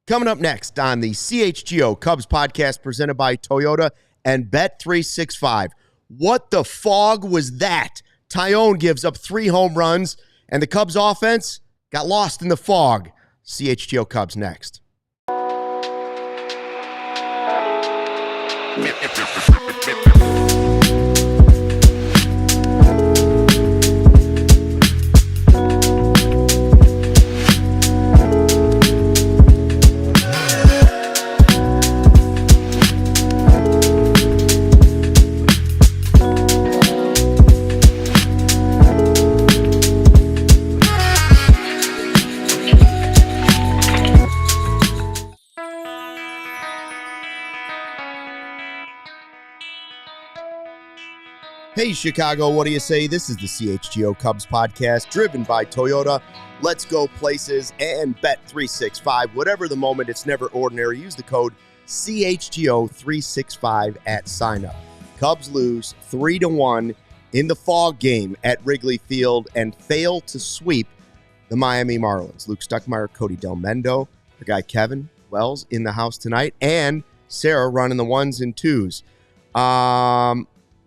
Coming up next on the CHGO Cubs podcast presented by Toyota and Bet365. What the fog was that? Tyone gives up 3 home runs, and the Cubs offense got lost in the fog. CHGO Cubs next. Hey, Chicago, what do you say? This is the CHGO Cubs podcast, driven by Toyota. Let's go places and Bet365. Whatever the moment, it's never ordinary. Use the code CHGO365 at sign-up. Cubs lose 3-1 in the fog game at Wrigley Field and fail to sweep the Miami Marlins. Luke Stuckmeyer, Cody Del Mendo, our guy Kevin Wells in the house tonight, and Sarah running the ones and twos.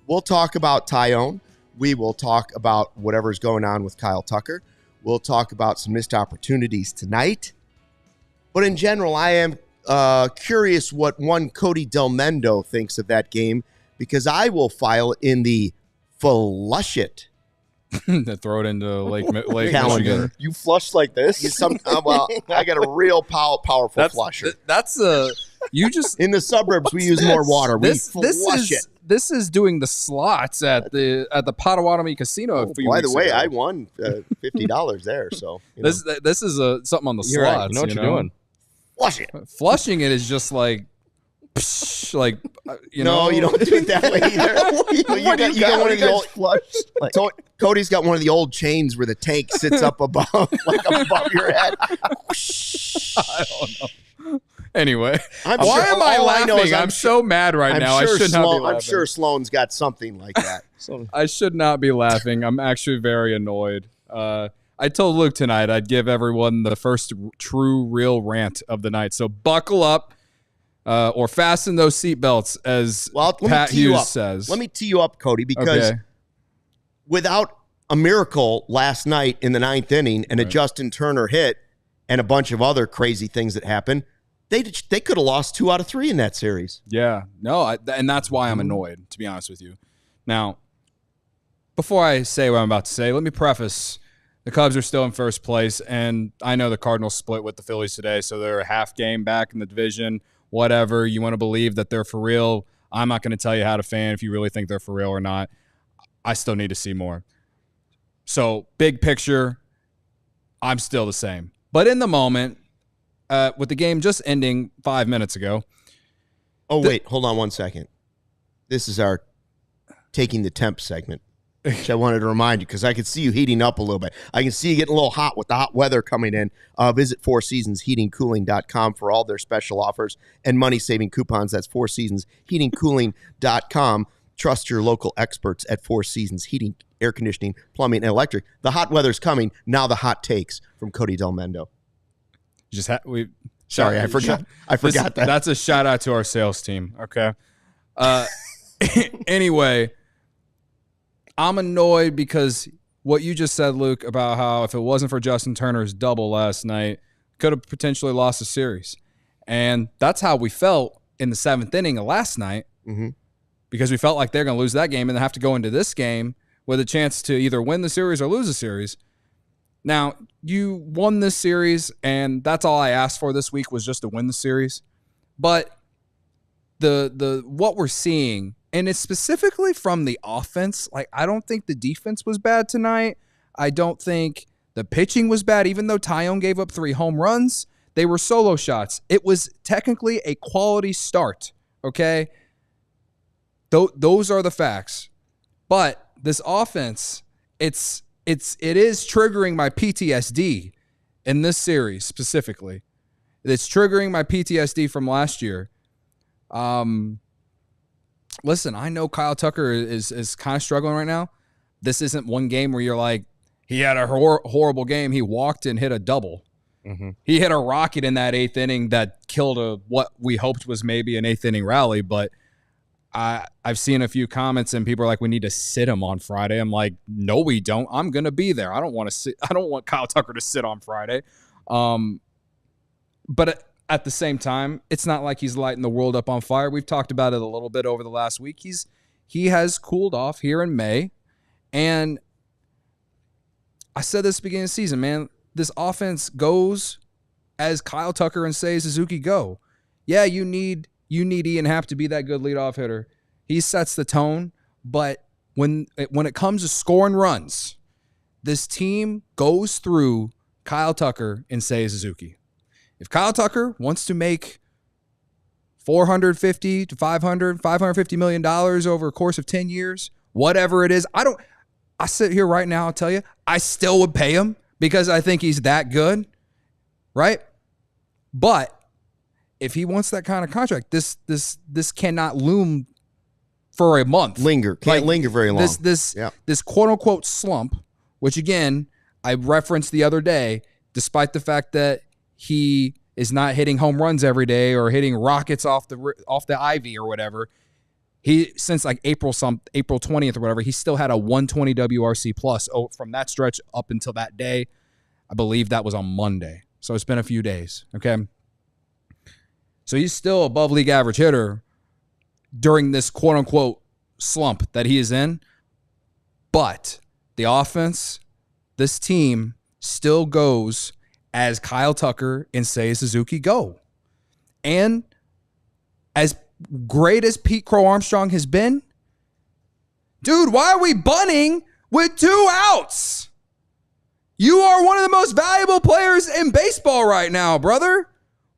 We'll talk about Tyone. We will talk about whatever's going on with Kyle Tucker. We'll talk about some missed opportunities tonight. But in general, I am curious what one Cody Del Mendo thinks of that game, because I will file in the flush it. Throw it into Lake calendar. You flush like this? Well, I got a real powerful flusher. That's you just in the suburbs. We use more water. We flush it. This is doing the slots at the Potawatomi Casino. Oh, by the way, I won $50 there. So this is something on the you're slots. Right. You know what you're doing? Flush it. Flushing it is just like, psh, like you know. No, you don't do it that way either. you got one of the old flush. Cody's got one of the old chains where the tank sits up above, like above your head. I don't know. Anyway, why am I laughing? I'm so mad right now. I should not be laughing. I'm sure Sloan's got something like that. I should not be laughing. I'm actually very annoyed. I told Luke tonight I'd give everyone the first true, real rant of the night. So buckle up or fasten those seatbelts, as Pat Hughes says. Let me tee you up, Cody, because without a miracle last night in the 9th inning and a Justin Turner hit and a bunch of other crazy things that happened, they could have lost 2 out of 3 in that series. Yeah. No, and that's why I'm annoyed, to be honest with you. Now, before I say what I'm about to say, let me preface, the Cubs are still in first place, and I know the Cardinals split with the Phillies today, so they're a half game back in the division. Whatever. You want to believe that they're for real. I'm not going to tell you how to fan if you really think they're for real or not. I still need to see more. So, big picture, I'm still the same. But in the moment, with the game just ending 5 minutes ago. Oh, wait. Hold on one second. This is our Taking the Temp segment, which I wanted to remind you, because I could see you heating up a little bit. I can see you getting a little hot with the hot weather coming in. Visit fourseasonsheatingcooling.com for all their special offers and money-saving coupons. That's fourseasonsheatingcooling.com. Trust your local experts at Four Seasons Heating, Air Conditioning, Plumbing, and Electric. The hot weather's coming. Now the hot takes from Cody Del Mendo. Sorry, I forgot that. That's a shout out to our sales team. Okay. Anyway, I'm annoyed because what you just said, Luke, about how if it wasn't for Justin Turner's double last night, could have potentially lost the series. And that's how we felt in the 7th inning of last night, because we felt like they're going to lose that game and then have to go into this game with a chance to either win the series or lose the series. Now, you won this series, and that's all I asked for this week was just to win the series. But the what we're seeing, and it's specifically from the offense, like I don't think the defense was bad tonight. I don't think the pitching was bad, even though Tyone gave up 3 home runs. They were solo shots. It was technically a quality start, okay? Those are the facts. But this offense, it is triggering my PTSD in this series specifically. It's triggering my PTSD from last year. Listen, I know Kyle Tucker is kind of struggling right now. This isn't one game where you're like, he had a horrible game. He walked and hit a double. He hit a rocket in that 8th inning that killed what we hoped was maybe an 8th inning rally, but I've seen a few comments and people are like, we need to sit him on Friday. I'm like, no, we don't. I'm going to be there. I don't want Kyle Tucker to sit on Friday. But at the same time, it's not like he's lighting the world up on fire. We've talked about it a little bit over the last week. He has cooled off here in May. And I said this at the beginning of the season, man, this offense goes as Kyle Tucker and Seiya Suzuki go. Yeah, you need Ian Happ to be that good leadoff hitter. He sets the tone, but when it comes to scoring runs, this team goes through Kyle Tucker and Seiya Suzuki. If Kyle Tucker wants to make $450 to $550 million over a course of 10 years, whatever it is, I sit here right now, I'll tell you, I still would pay him because I think he's that good, right? But if he wants that kind of contract, this cannot loom for a month. Can't linger very long. This quote unquote slump, which again I referenced the other day, despite the fact that he is not hitting home runs every day or hitting rockets off the ivy or whatever. He since like April 20th or whatever, he still had a 120 WRC plus from that stretch up until that day. I believe that was on Monday. So it's been a few days. Okay. So he's still above league average hitter during this quote unquote slump that he is in. But the offense, this team still goes as Kyle Tucker and Seiya Suzuki go. And as great as Pete Crow Armstrong has been, dude, why are we bunting with 2 outs? You are one of the most valuable players in baseball right now, brother.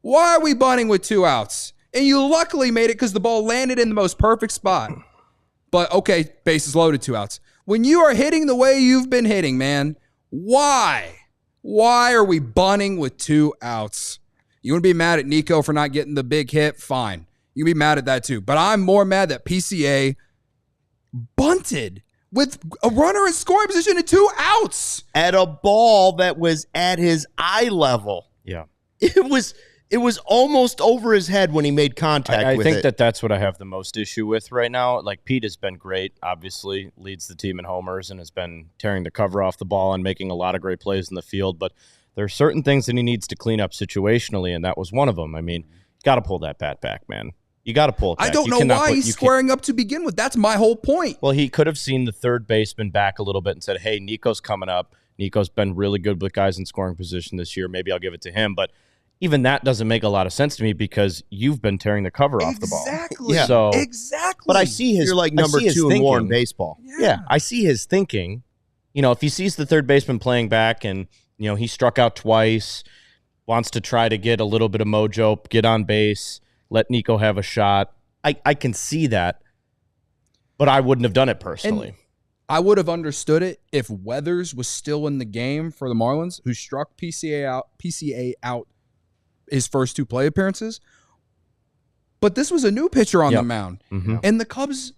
Why are we bunting with 2 outs? And you luckily made it because the ball landed in the most perfect spot. But okay, bases loaded, 2 outs. When you are hitting the way you've been hitting, man, why? Why are we bunting with 2 outs? You want to be mad at Nico for not getting the big hit? Fine. You can be mad at that too. But I'm more mad that PCA bunted with a runner in scoring position and 2 outs. At a ball that was at his eye level. Yeah. It was almost over his head when he made contact with it. I think that's what I have the most issue with right now. Like, Pete has been great, obviously, leads the team in homers and has been tearing the cover off the ball and making a lot of great plays in the field. But there are certain things that he needs to clean up situationally, and that was one of them. I mean, you got to pull that bat back, man. You got to pull it back. I don't know why he's squaring up to begin with. That's my whole point. Well, he could have seen the third baseman back a little bit and said, hey, Nico's coming up. Nico's been really good with guys in scoring position this year. Maybe I'll give it to him. But even that doesn't make a lot of sense to me because you've been tearing the cover off the ball. Exactly. Yeah. So, exactly. But I see his. You're like number 2 and more in baseball. Yeah, I see his thinking. You know, if he sees the third baseman playing back and, you know, he struck out twice, wants to try to get a little bit of mojo, get on base, let Nico have a shot. I can see that, but I wouldn't have done it personally. And I would have understood it if Weathers was still in the game for the Marlins, who struck PCA out his first 2 play appearances. But this was a new pitcher on the mound. Mm-hmm. And the Cubs,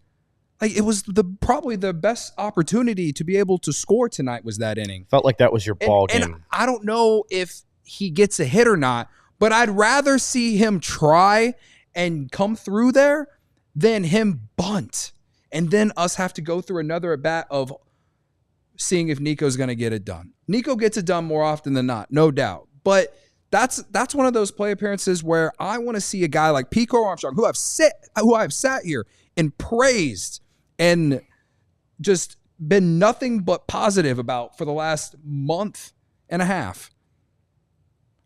like, it was probably the best opportunity to be able to score tonight was that inning. Felt like that was your ball game. And I don't know if he gets a hit or not, but I'd rather see him try and come through there than him bunt. And then us have to go through another at bat of seeing if Nico's going to get it done. Nico gets it done more often than not, no doubt. But that's one of those play appearances where I want to see a guy like Pico Armstrong, who I've sat here and praised and just been nothing but positive about for the last month and a half.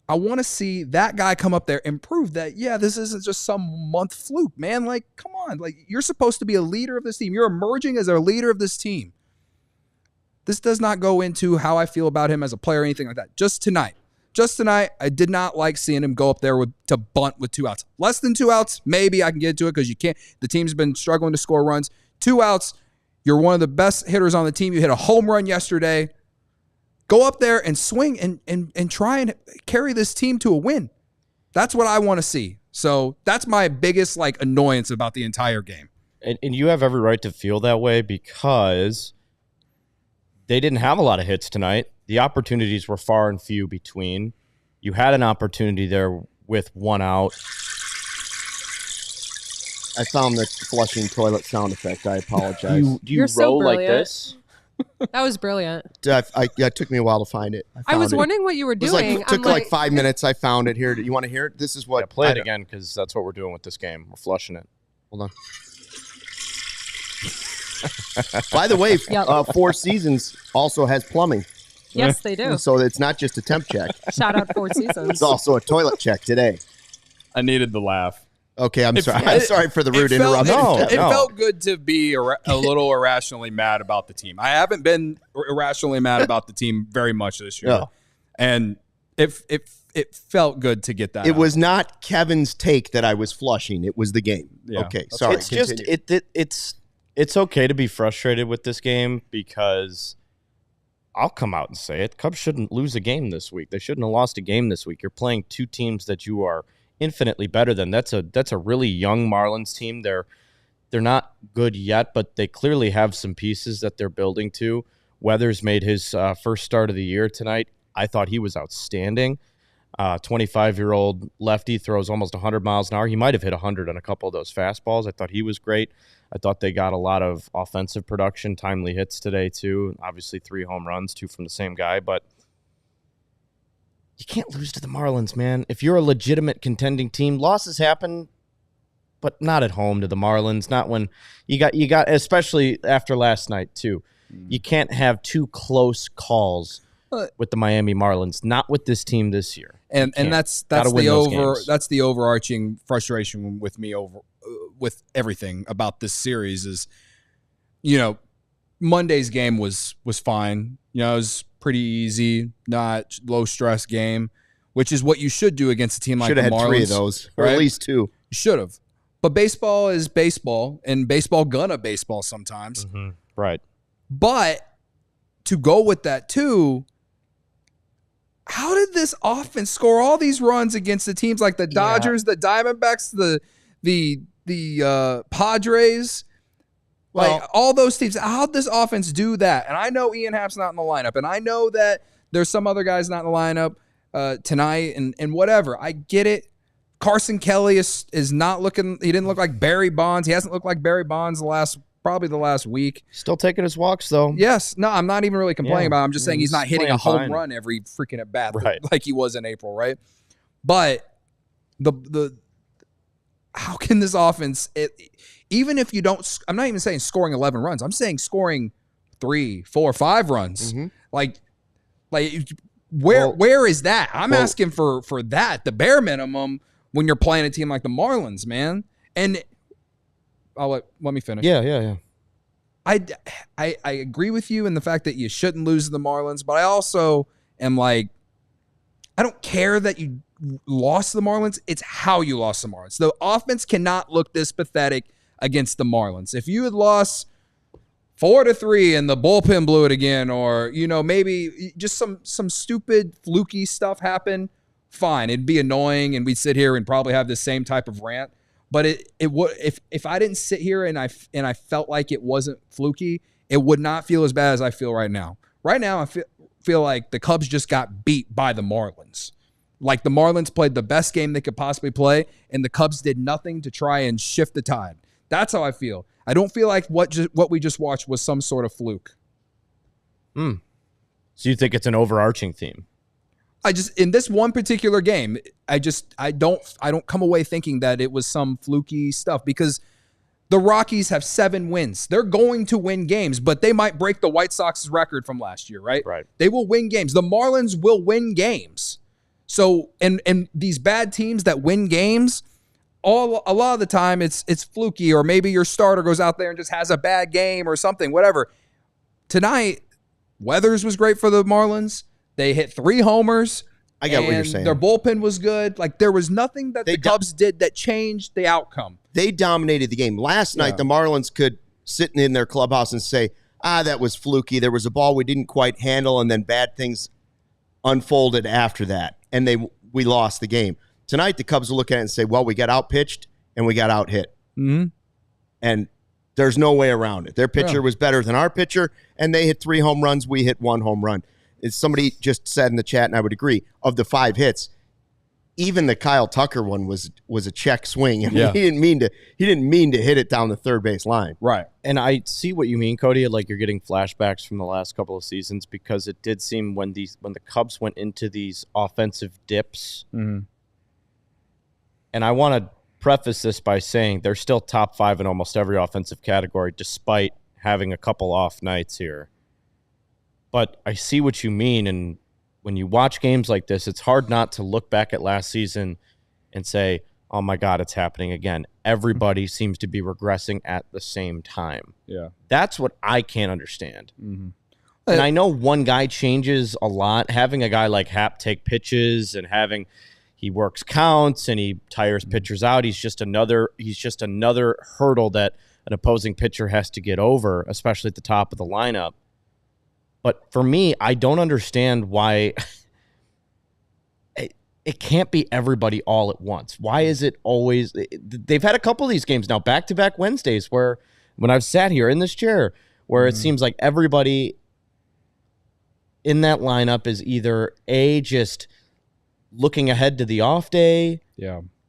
I want to see that guy come up there and prove that, yeah, this isn't just some month fluke, man. Like, come on. Like, you're supposed to be a leader of this team. You're emerging as a leader of this team. This does not go into how I feel about him as a player or anything like that. Just tonight, I did not like seeing him go up there to bunt with 2 outs. Less than 2 outs, maybe I can get to it because you can't. The team's been struggling to score runs. 2 outs, you're one of the best hitters on the team. You hit a home run yesterday. Go up there and swing and try and carry this team to a win. That's what I want to see. So that's my biggest annoyance about the entire game. And you have every right to feel that way because they didn't have a lot of hits tonight. The opportunities were far and few between. You had an opportunity there with one out. I found the flushing toilet sound effect. I apologize. Do you You're so roll like brilliant. this? That was brilliant. It took me a while to find it. I was found it. wondering what you were doing. It took like 5 minutes. I found it here. You want to hear it? This is what. Play it again because that's what we're doing with this game. We're flushing it. Hold on. By the way, Four Seasons also has plumbing. Yes, they do. So it's not just a temp check. Shout out Four Seasons. It's also a toilet check today. I needed the laugh. Okay, I'm sorry. I'm sorry for the rude interruption. It felt good to be a little irrationally mad about the team. I haven't been irrationally mad about the team very much this year. No. And it felt good to get that. It was not Kevin's take that I was flushing. It was the game. Yeah. Okay, sorry. It's just it's okay to be frustrated with this game because I'll come out and say it. Cubs shouldn't lose a game this week. They shouldn't have lost a game this week. You're playing two teams that you are infinitely better than. That's a really young Marlins team. They're not good yet, but they clearly have some pieces that they're building to. Weathers made his first start of the year tonight. I thought he was outstanding. 25-year-old lefty throws almost 100 miles an hour. He might have hit 100 on a couple of those fastballs. I thought he was great. I thought they got a lot of offensive production, timely hits today too. Obviously 3 home runs, 2 from the same guy, but you can't lose to the Marlins, man. If you're a legitimate contending team, losses happen, but not at home to the Marlins. Not when you got, especially after last night too. You can't have 2 close calls with the Miami Marlins, not with this team this year. And that's the overarching frustration with me with everything about this series is, Monday's game was fine. It was pretty easy, not low stress game, which is what you should do against a team like the Marlins. Should have had 3 of those, or at least 2. You should have. But baseball is baseball, and baseball gonna baseball sometimes. Mm-hmm. Right. But to go with that too, how did this offense score all these runs against the teams like the Dodgers, the Diamondbacks, the Padres? Well, like all those teams, how'd this offense do that? And I know Ian Happ's not in the lineup, and I know that there's some other guys not in the lineup tonight and whatever. I get it. Carson Kelly is not looking – he didn't look like Barry Bonds. He hasn't looked like Barry Bonds probably the last week. Still taking his walks, though. Yes. No, I'm not even really complaining about it. I'm just saying he's not hitting a home fine. run every freaking at bat right. like he was in April, right? But the how can this offense even if you don't – I'm not even saying scoring 11 runs. I'm saying scoring 3, 4, 5 runs. Mm-hmm. Like where is that? I'm asking for that, the bare minimum when you're playing a team like the Marlins, man. And let me finish. Yeah. I agree with you in the fact that you shouldn't lose to the Marlins, but I also am like, I don't care that you lost to the Marlins. It's how you lost to the Marlins. The offense cannot look this pathetic against the Marlins. If you had lost 4-3 and the bullpen blew it again, or maybe just some stupid fluky stuff happened, fine, it'd be annoying, and we'd sit here and probably have the same type of rant. But it would if I didn't sit here and I felt like it wasn't fluky, it would not feel as bad as I feel right now. Right now, I feel like the Cubs just got beat by the Marlins. Like the Marlins played the best game they could possibly play, and the Cubs did nothing to try and shift the tide. That's how I feel. I don't feel like what we just watched was some sort of fluke. So you think it's an overarching theme? In this one particular game, I don't come away thinking that it was some fluky stuff, because the Rockies have 7 wins. They're going to win games, but they might break the White Sox's record from last year, right? Right. They will win games. The Marlins will win games. So, and these bad teams that win games, a lot of the time it's fluky, or maybe your starter goes out there and just has a bad game or something, whatever. Tonight, Weathers was great for the Marlins. They hit 3 homers. I get what you're saying. Their bullpen was good. Like, there was nothing that the Cubs did that changed the outcome. They dominated the game. Last night, the Marlins could sit in their clubhouse and say, that was fluky. There was a ball we didn't quite handle, and then bad things unfolded after that, and we lost the game. Tonight, the Cubs will look at it and say, well, we got out-pitched and we got out-hit. Mm-hmm. And there's no way around it. Their pitcher was better than our pitcher, and they hit 3 home runs. We hit 1 home run. As somebody just said in the chat, and I would agree, of the 5 hits, even the Kyle Tucker one was a check swing. I mean, Yeah. he didn't mean to hit it down the third base line. Right. And I see what you mean, Cody. Like you're getting flashbacks from the last couple of seasons because it did seem when the Cubs went into these offensive dips. Mm-hmm. And I want to preface this by saying they're still top 5 in almost every offensive category, despite having a couple off nights here. But I see what you mean, and when you watch games like this, it's hard not to look back at last season and say, oh my God, it's happening again. Everybody seems to be regressing at the same time. Yeah. That's what I can't understand. Mm-hmm. And I know one guy changes a lot. Having a guy like Happ take pitches and he works counts and he tires pitchers out. He's just another hurdle that an opposing pitcher has to get over, especially at the top of the lineup. But for me, I don't understand why it can't be everybody all at once. Why is it always – they've had a couple of these games now, back-to-back Wednesdays, where when I've sat here in this chair, where it seems like everybody in that lineup is either just looking ahead to the off day,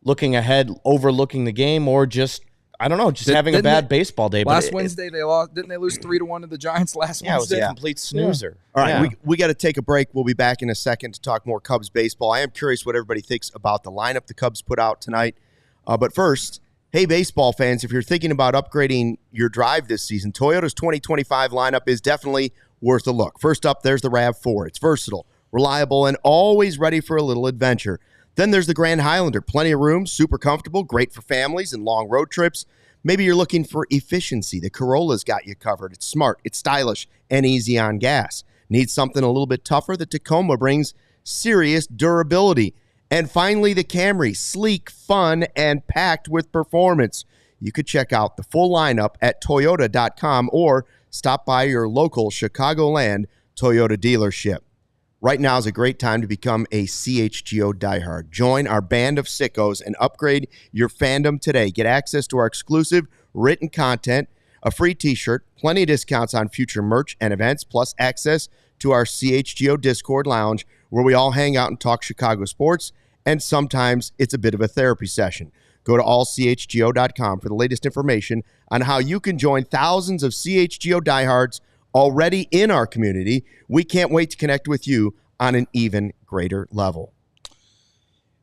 looking ahead, overlooking the game, or just – I don't know, just having a bad baseball day. Last Wednesday, they lost. Didn't they lose 3-1 to the Giants last Wednesday? Yeah, it was a complete snoozer. All right, we got to take a break. We'll be back in a second to talk more Cubs baseball. I am curious what everybody thinks about the lineup the Cubs put out tonight. But first, hey, baseball fans, if you're thinking about upgrading your drive this season, Toyota's 2025 lineup is definitely worth a look. First up, there's the RAV4. It's versatile, reliable, and always ready for a little adventure. Then there's the Grand Highlander. Plenty of room, super comfortable, great for families and long road trips. Maybe you're looking for efficiency. The Corolla's got you covered. It's smart, it's stylish, and easy on gas. Need something a little bit tougher? The Tacoma brings serious durability. And finally, the Camry. Sleek, fun, and packed with performance. You could check out the full lineup at Toyota.com or stop by your local Chicagoland Toyota dealership. Right now is a great time to become a CHGO diehard. Join our band of sickos and upgrade your fandom today. Get access to our exclusive written content, a free t-shirt, plenty of discounts on future merch and events, plus access to our CHGO Discord lounge where we all hang out and talk Chicago sports, and sometimes it's a bit of a therapy session. Go to allchgo.com for the latest information on how you can join thousands of CHGO diehards already in our community. We can't wait to connect with you on an even greater level.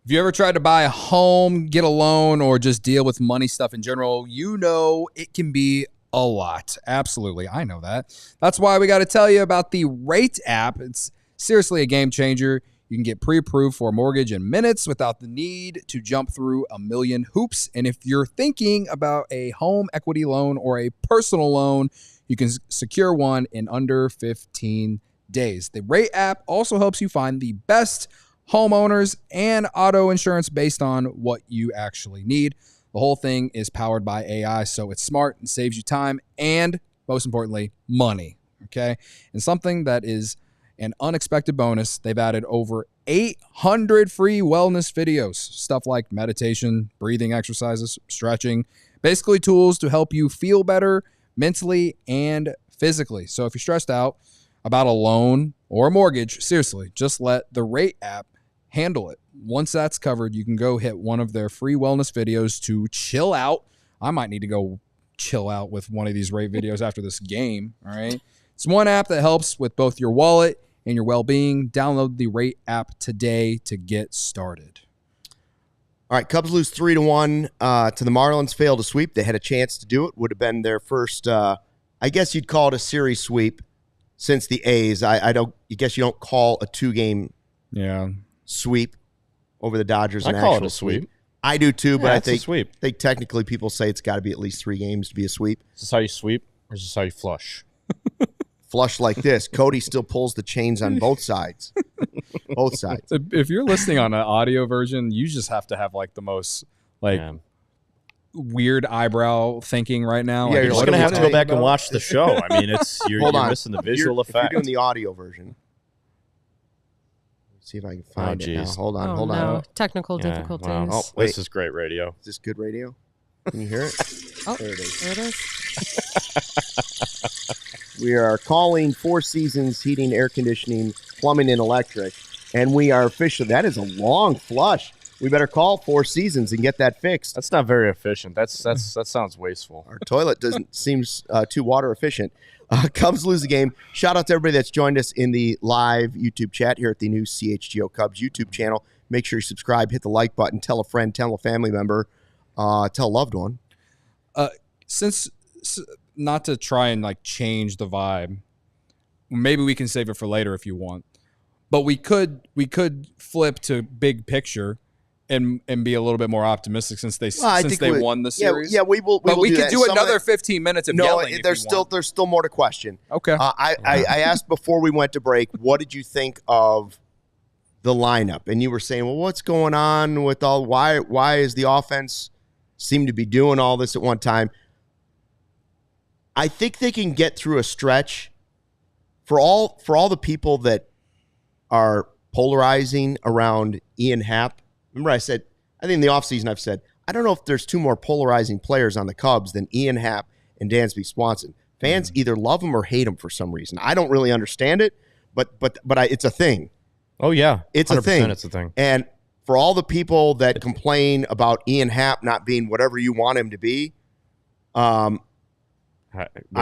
If you ever tried to buy a home, get a loan, or just deal with money stuff in general, you know it can be a lot. Absolutely. I know that. That's why we got to tell you about the Rate app. It's seriously a game changer. You can get pre-approved for a mortgage in minutes without the need to jump through a million hoops. And if you're thinking about a home equity loan or a personal loan, you can secure one in under 15 days. The Rate app also helps you find the best homeowners and auto insurance based on what you actually need. The whole thing is powered by AI, so it's smart and saves you time and, most importantly, money. Okay? And something that is an unexpected bonus, they've added over 800 free wellness videos, stuff like meditation, breathing exercises, stretching, basically tools to help you feel better mentally and physically. So if you're stressed out about a loan or a mortgage, seriously, just let the Rate app handle it. Once that's covered, you can go hit one of their free wellness videos to chill out. I might need to go chill out with one of these Rate videos after this game. All right. It's one app that helps with both your wallet and your well-being. Download the Rate app today to get started. All right, Cubs lose 3-1 to the Marlins, failed to sweep. They had a chance to do it. Would have been their first, I guess you'd call it a series sweep since the A's. I guess you don't call a 2-game sweep over the Dodgers an call actual it a sweep. I do too, but I it's a think sweep. Technically people say it's got to be at least 3 games to be a sweep. Is this how you sweep, or is this how you flush? Flush like this. Cody still pulls the chains on both sides. Both sides. If you're listening on an audio version, you just have to have like the most weird eyebrow thinking right now. Yeah, like, you're You're going to have to go back and watch the show. I mean, you're missing the visual If effect. you're doing the audio version. Let's see if I can find it now. Hold on, hold on. Technical difficulties. Wow. Oh, wait. This is great radio. Is this good radio? Can you hear it? Oh, There it is. there it is. We are calling Four Seasons Heating, Air Conditioning, Plumbing, and Electric, and we are officially, that is a long flush. We better call Four Seasons and get that fixed. That's not very efficient. That sounds wasteful. Our toilet doesn't seems too water efficient. Cubs lose the game. Shout out to everybody that's joined us in the live YouTube chat here at the new CHGO Cubs YouTube channel. Make sure you subscribe, hit the like button, tell a friend, tell a family member, tell a loved one. Since not to try and like change the vibe, maybe we can save it for later if you want. But we could flip to big picture and be a little bit more optimistic since they won the series. Yeah, we will. But we do could that. do another 15 minutes of yelling. There's still more to question. Okay. I asked before we went to break, what did you think of the lineup? And you were saying, well, what's going on with all? Why is the offense seem to be doing all this at one time? I think they can get through a stretch for all the people that are polarizing around Ian Happ. Remember I think in the offseason I've said, I don't know if there's two more polarizing players on the Cubs than Ian Happ and Dansby Swanson. Fans either love him or hate him for some reason. I don't really understand it, but it's a thing. Oh, yeah. It's a thing. It's a thing. And for all the people that complain about Ian Happ not being whatever you want him to be, I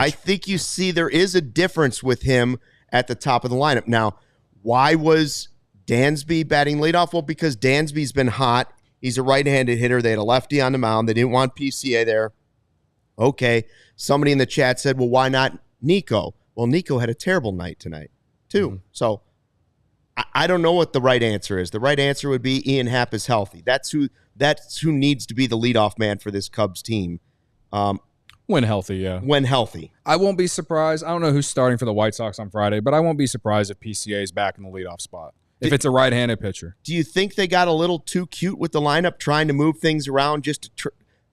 think you see there is a difference with him at the top of the lineup. Now, why was Dansby batting leadoff? Well, because Dansby's been hot. He's a right-handed hitter. They had a lefty on the mound. They didn't want PCA there. Okay. Somebody in the chat said, well, why not Nico? Well, Nico had a terrible night tonight, too. Mm-hmm. So I don't know what the right answer is. The right answer would be Ian Happ is healthy. That's who needs to be the leadoff man for this Cubs team. When healthy, yeah. When healthy. I won't be surprised. I don't know who's starting for the White Sox on Friday, but I won't be surprised if PCA is back in the leadoff spot. If it's a right-handed pitcher. Do you think they got a little too cute with the lineup, trying to move things around just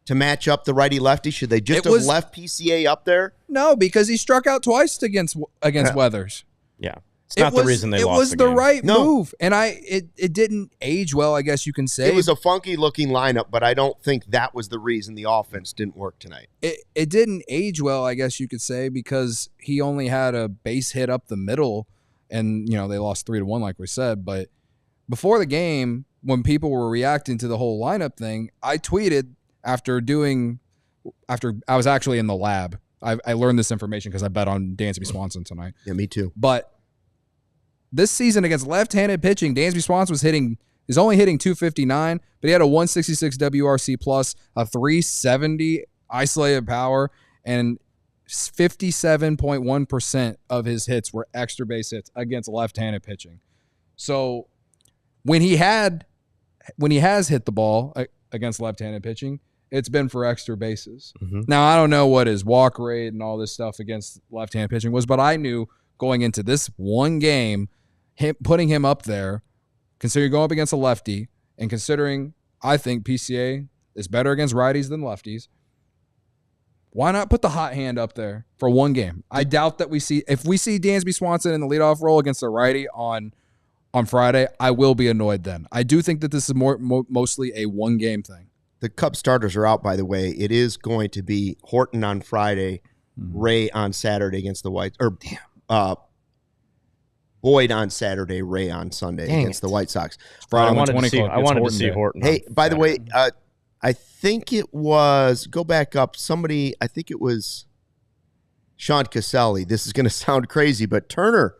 to match up the righty-lefty? Should they just have left PCA up there? No, because he struck out twice against Weathers. Yeah. It's not the reason they lost the game. It was the right move, and it didn't age well, I guess you can say. It was a funky-looking lineup, but I don't think that was the reason the offense didn't work tonight. It didn't age well, I guess you could say, because he only had a base hit up the middle, and they lost 3-1, like we said. But before the game, when people were reacting to the whole lineup thing, I tweeted after I was actually in the lab. I learned this information because I bet on Dansby Swanson tonight. Yeah, me too. But this season against left-handed pitching, Dansby Swanson is only hitting 259, but he had a 166 WRC plus, a 370 isolated power, and 57.1% of his hits were extra base hits against left-handed pitching. So when he has hit the ball against left-handed pitching, it's been for extra bases. Mm-hmm. Now, I don't know what his walk rate and all this stuff against left-handed pitching was, but I knew going into this one game, putting him up there, considering going up against a lefty, and considering I think PCA is better against righties than lefties, why not put the hot hand up there for one game? I doubt that if we see Dansby Swanson in the leadoff role against a righty on Friday, I will be annoyed then. I do think that this is mostly a one-game thing. The Cubs starters are out, by the way. It is going to be Horton on Friday, Ray on Saturday against the White Boyd on Saturday, Ray on Sunday against the White Sox. I wanted to see Horton. Hey, by the way, I think it was, go back up, somebody, I think it was Sean Caselli. This is going to sound crazy, but Turner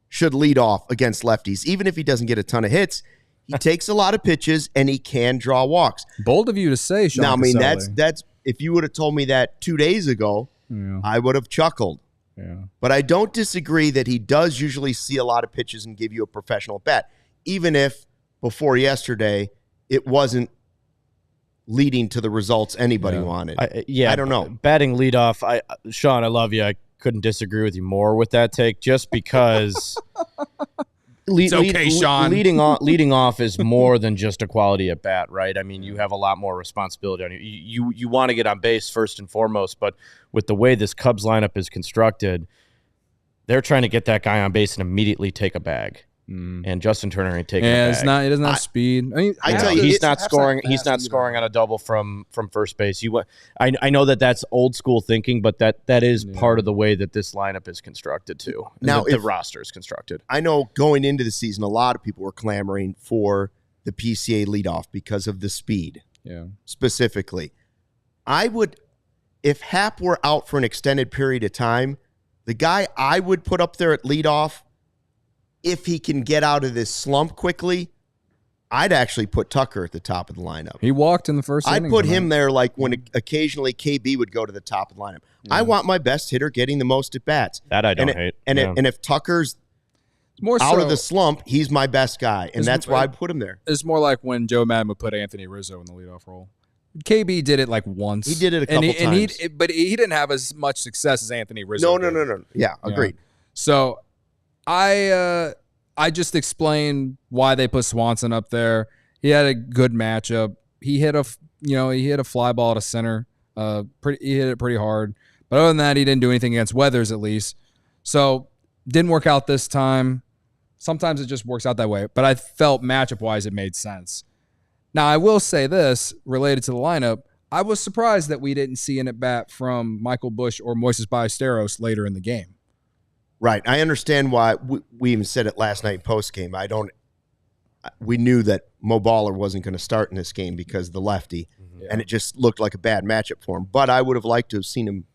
should lead off against lefties. Even if he doesn't get a ton of hits, he takes a lot of pitches and he can draw walks. Bold of you to say, Sean Now, I mean, Caselli. that's if you would have told me that 2 days ago, I would have chuckled. Yeah. But I don't disagree that he does usually see a lot of pitches and give you a professional at bat, even if before yesterday it wasn't leading to the results anybody wanted. I don't know. Batting leadoff, Sean, I love you. I couldn't disagree with you more with that take, just because it's okay, Sean. Leading off is more than just a quality at bat, right? I mean, you have a lot more responsibility on you. You want to get on base first and foremost, but with the way this Cubs lineup is constructed, they're trying to get that guy on base and immediately take a bag. And Justin Turner ain't taking a bag. He doesn't have speed. I tell you, he's not scoring. He's not scoring on a double from first base. I know that's old school thinking, but that is part of the way that this lineup is constructed too. Now, the roster is constructed. I know going into the season, a lot of people were clamoring for the PCA leadoff because of the speed. Yeah. Specifically. If Happ were out for an extended period of time, the guy I would put up there at leadoff, if he can get out of this slump quickly, I'd actually put Tucker at the top of the lineup. He walked in the first inning. I'd put him there like when occasionally KB would go to the top of the lineup. Yeah. I want my best hitter getting the most at-bats. That I don't hate. And if Tucker's more out of the slump, he's my best guy, and that's why I put him there. It's more like when Joe Madden would put Anthony Rizzo in the leadoff role. KB did it like once. He did it a couple times. But he didn't have as much success as Anthony Rizzo did. No. Yeah, agreed. So I just explained why they put Swanson up there. He had a good matchup. He hit a fly ball to center. He hit it pretty hard. But other than that, he didn't do anything against Weathers at least. So didn't work out this time. Sometimes it just works out that way. But I felt matchup-wise it made sense. Now, I will say this related to the lineup. I was surprised that we didn't see an at-bat from Michael Busch or Moises Ballesteros later in the game. Right. I understand why we even said it last night post-game. We knew that Mo Baller wasn't going to start in this game because of the lefty, and it just looked like a bad matchup for him. But I would have liked to have seen him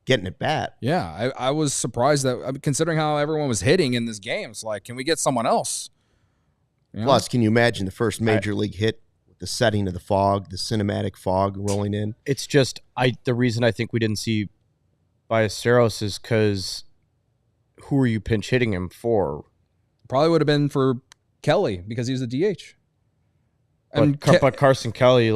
getting at bat. Yeah, I was surprised that, considering how everyone was hitting in this game, it's like, can we get someone else? You know? Plus, can you imagine the first major league hit with the setting of the fog, the cinematic fog rolling in? It's just the reason I think we didn't see Ballesteros is because who are you pinch hitting him for? Probably would have been for Kelly because he was a DH. But Carson Kelly,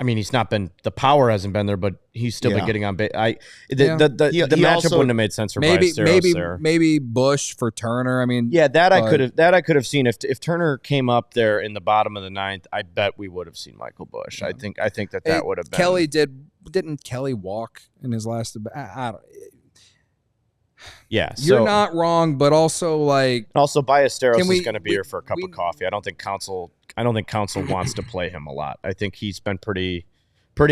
he's not been, the power hasn't been there, but he's still been getting on base. The matchup wouldn't have made sense for Ballesteros there. Maybe Bush for Turner. I could have seen if Turner came up there in the bottom of the ninth. I bet we would have seen Michael Busch. Yeah. I think that would have been. Kelly didn't Kelly walk in his last? I don't. Yeah, you're not wrong, but also Ballesteros is going to be here for a cup of coffee. I don't think Counsell wants to play him a lot. I think he's been pretty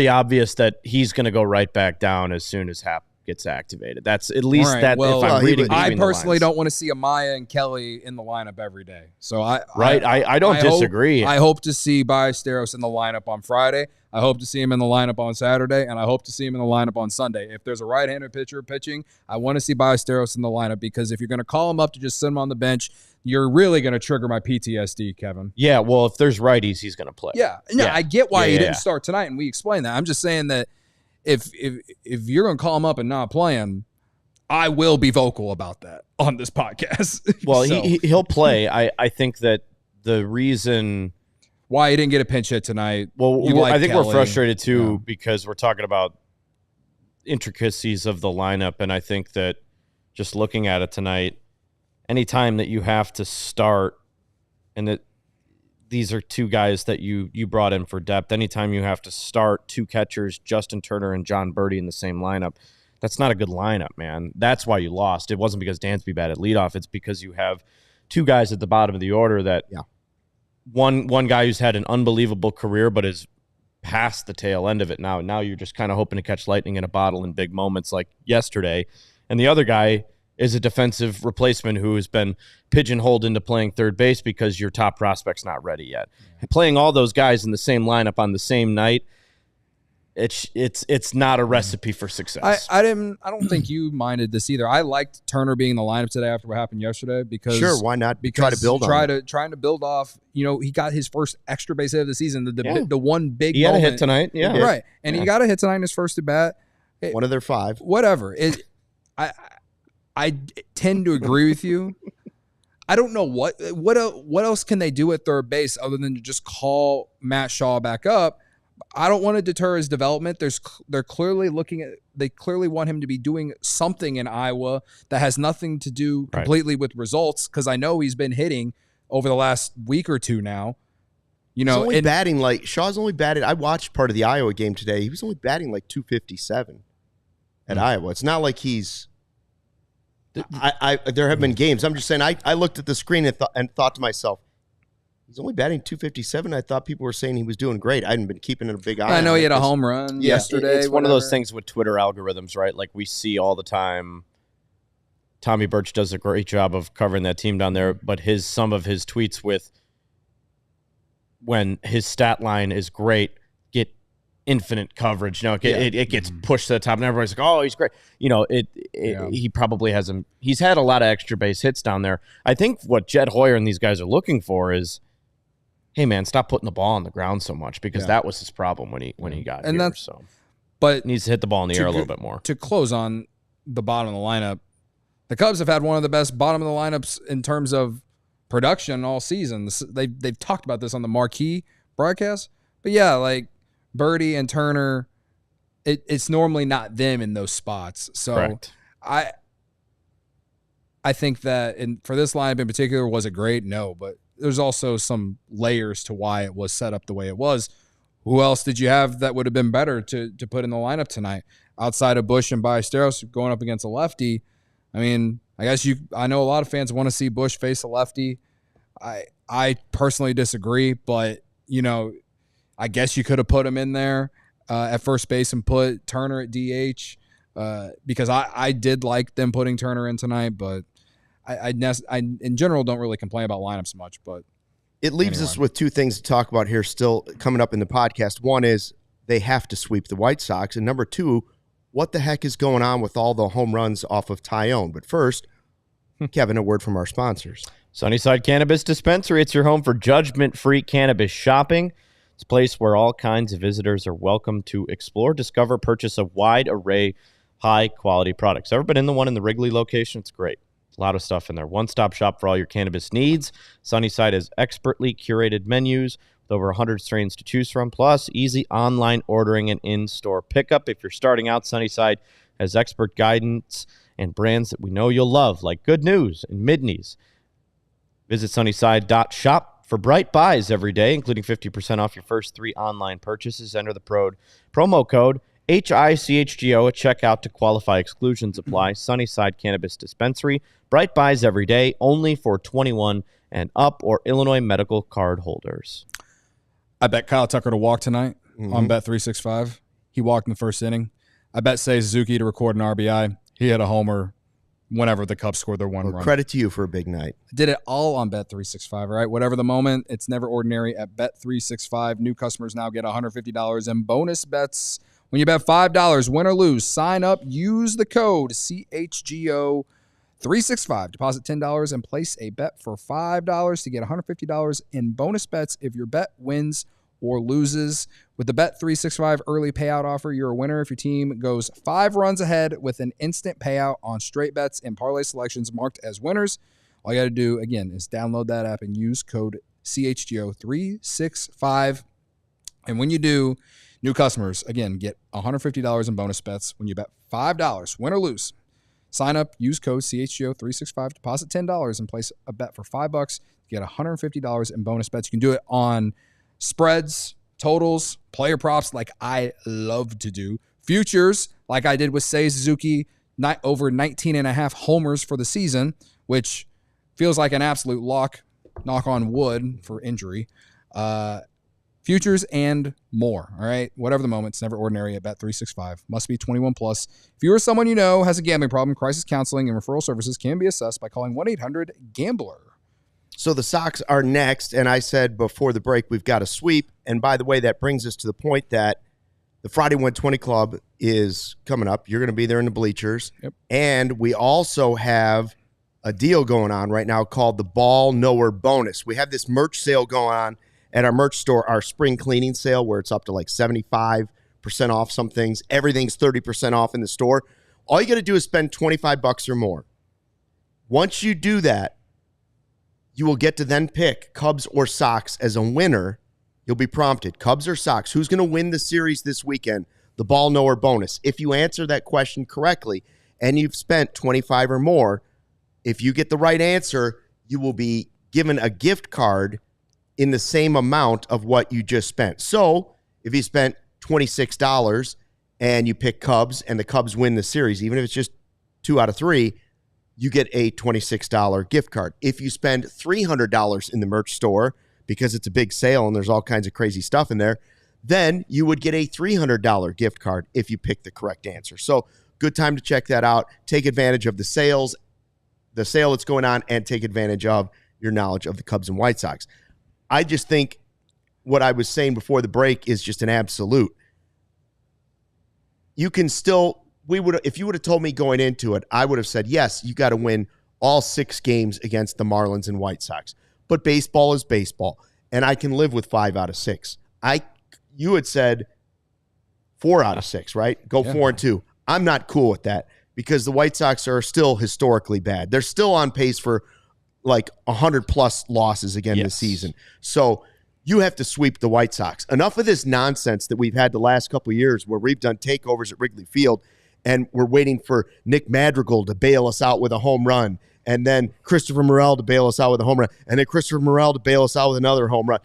obvious that he's going to go right back down as soon as Happ gets activated. That's at least right. That. Well, if I'm reading, I personally don't want to see Amaya and Kelly in the lineup every day. So I don't disagree. I hope to see Ballesteros in the lineup on Friday. I hope to see him in the lineup on Saturday, and I hope to see him in the lineup on Sunday. If there's a right-handed pitcher pitching, I want to see Ballesteros in the lineup because if you're going to call him up to just sit him on the bench, you're really going to trigger my PTSD, Kevin. Yeah, well, if there's righties, he's going to play. Yeah, I get why he didn't start tonight, and we explained that. I'm just saying that if you're going to call him up and not play him, I will be vocal about that on this podcast. Well, he'll play. I think that the reason why he didn't get a pinch hit tonight. Well, I think we're frustrated too because we're talking about intricacies of the lineup, and I think that just looking at it tonight, anytime that you have to start, and that these are two guys that you brought in for depth, anytime you have to start two catchers, Justin Turner and John Birdie in the same lineup, that's not a good lineup, man. That's why you lost. It wasn't because Dansby bad at leadoff. It's because you have two guys at the bottom of the order that one guy who's had an unbelievable career but is past the tail end of it now. Now you're just kind of hoping to catch lightning in a bottle in big moments like yesterday. And the other guy is a defensive replacement who has been pigeonholed into playing third base because your top prospect's not ready yet. Yeah. Playing all those guys in the same lineup on the same night, it's not a recipe for success. I don't think you minded this either. I liked Turner being in the lineup today after what happened yesterday because why not try to build trying to build off. He got his first extra base hit of the season. The one big he moment. Had a hit tonight, right, and he got a hit tonight in his first at bat. One of their 5. Whatever. I tend to agree with you. I don't know what else can they do at third base other than to just call Matt Shaw back up. I don't want to deter his development. They're clearly they clearly want him to be doing something in Iowa that has nothing to do completely with results because I know he's been hitting over the last week or two now. He's only batting Shaw's only batted. I watched part of the Iowa game today. He was only batting 257 at Iowa. It's not like he's. There have been games. I'm just saying. I looked at the screen and thought to myself, he's only batting 257. I thought people were saying he was doing great. I hadn't been keeping a big eye. I know he had a home run yesterday. It's one of those things with Twitter algorithms, right? Like we see all the time. Tommy Birch does a great job of covering that team down there, but some of his tweets with when his stat line is great, get infinite coverage. It gets pushed to the top, and everybody's like, "Oh, he's great." He probably hasn't. He's had a lot of extra base hits down there. I think what Jed Hoyer and these guys are looking for is, hey man, stop putting the ball on the ground so much, because that was his problem when he got here. But he needs to hit the ball in the air a little bit more. To close on the bottom of the lineup, the Cubs have had one of the best bottom of the lineups in terms of production all season. They've talked about this on the marquee broadcast, but yeah, like Birdie and Turner, it's normally not them in those spots. So Correct. I think that for this lineup in particular, was it great? No, but there's also some layers to why it was set up the way it was. Who else did you have that would have been better to put in the lineup tonight outside of Bush and Ballesteros going up against a lefty? I mean, I know a lot of fans want to see Bush face a lefty. I personally disagree, but I guess you could have put him in there at first base and put Turner at DH because I did like them putting Turner in tonight, but I in general don't really complain about lineups much. But it leaves us with two things to talk about here still coming up in the podcast. One is they have to sweep the White Sox, and number two, what the heck is going on with all the home runs off of Tyone? But first, Kevin, a word from our sponsors. Sunnyside Cannabis Dispensary. It's your home for judgment-free cannabis shopping. It's a place where all kinds of visitors are welcome to explore, discover, purchase a wide array, high-quality products. Ever been in the one in the Wrigley location? It's great. A lot of stuff in there. One-stop shop for all your cannabis needs. Sunnyside has expertly curated menus with over 100 strains to choose from, plus easy online ordering and in-store pickup. If you're starting out, Sunnyside has expert guidance and brands that we know you'll love, like Good News and Midneys. Visit sunnyside.shop for bright buys every day, including 50% off your first 3 online purchases. Enter the promo code HICHGO at checkout to qualify. Exclusions apply. Sunnyside Cannabis Dispensary. Bright buys every day, only for 21 and up or Illinois medical card holders. I bet Kyle Tucker to walk tonight on Bet365. He walked in the first inning. I bet Seiya Suzuki to record an RBI. He hit a homer whenever the Cubs scored their one run. Credit to you for a big night. Did it all on Bet365, right? Whatever the moment, it's never ordinary at Bet365. New customers now get $150 in bonus bets. When you bet $5, win or lose, sign up, use the code CHGO365. Deposit $10 and place a bet for $5 to get $150 in bonus bets if your bet wins or loses. With the Bet365 early payout offer, you're a winner if your team goes 5 runs ahead with an instant payout on straight bets and parlay selections marked as winners. All you got to do, again, is download that app and use code CHGO365. And when you do, new customers, again, get $150 in bonus bets when you bet $5, win or lose. Sign up, use code CHGO365, deposit $10 and place a bet for $5 to get $150 in bonus bets. You can do it on spreads, totals, player props like I love to do. Futures, like I did with Seiya Suzuki, over 19.5 homers for the season, which feels like an absolute lock, knock on wood for injury. Futures and more, all right? Whatever the moment, it's never ordinary at Bet365. Must be 21 plus. If you or someone you know has a gambling problem, crisis counseling and referral services can be assessed by calling 1-800-GAMBLER. So the Sox are next, and I said before the break we've got a sweep. And by the way, that brings us to the point that the Friday 120 Club is coming up. You're going to be there in the bleachers. Yep. And we also have a deal going on right now called the Ball Knower Bonus. We have this merch sale going on at our merch store, our spring cleaning sale, where it's up to like 75% off some things. Everything's 30% off in the store. All you got to do is spend $25 or more. Once you do that, you will get to then pick Cubs or Sox as a winner. You'll be prompted, Cubs or Sox, who's going to win the series this weekend? The Ball Knower Bonus. If you answer that question correctly and you've spent $25 or more, if you get the right answer, you will be given a gift card in the same amount of what you just spent. So if you spent $26 and you pick Cubs and the Cubs win the series, even if it's just 2 out of 3, you get a $26 gift card. If you spend $300 in the merch store because it's a big sale and there's all kinds of crazy stuff in there, then you would get a $300 gift card if you pick the correct answer. So good time to check that out. Take advantage of the sale that's going on, and take advantage of your knowledge of the Cubs and White Sox. I just think what I was saying before the break is just an absolute. You can still, if you would have told me going into it, I would have said, yes, you got to win all 6 games against the Marlins and White Sox. But baseball is baseball, and I can live with 5 out of 6. You had said 4 out of 6, right? Go 4-2. I'm not cool with that because the White Sox are still historically bad. They're still on pace for like 100-plus losses again this season. So you have to sweep the White Sox. Enough of this nonsense that we've had the last couple of years where we've done takeovers at Wrigley Field and we're waiting for Nick Madrigal to bail us out with a home run, and then Christopher Morel to bail us out with a home run, and then Christopher Morel to bail us out with another home run.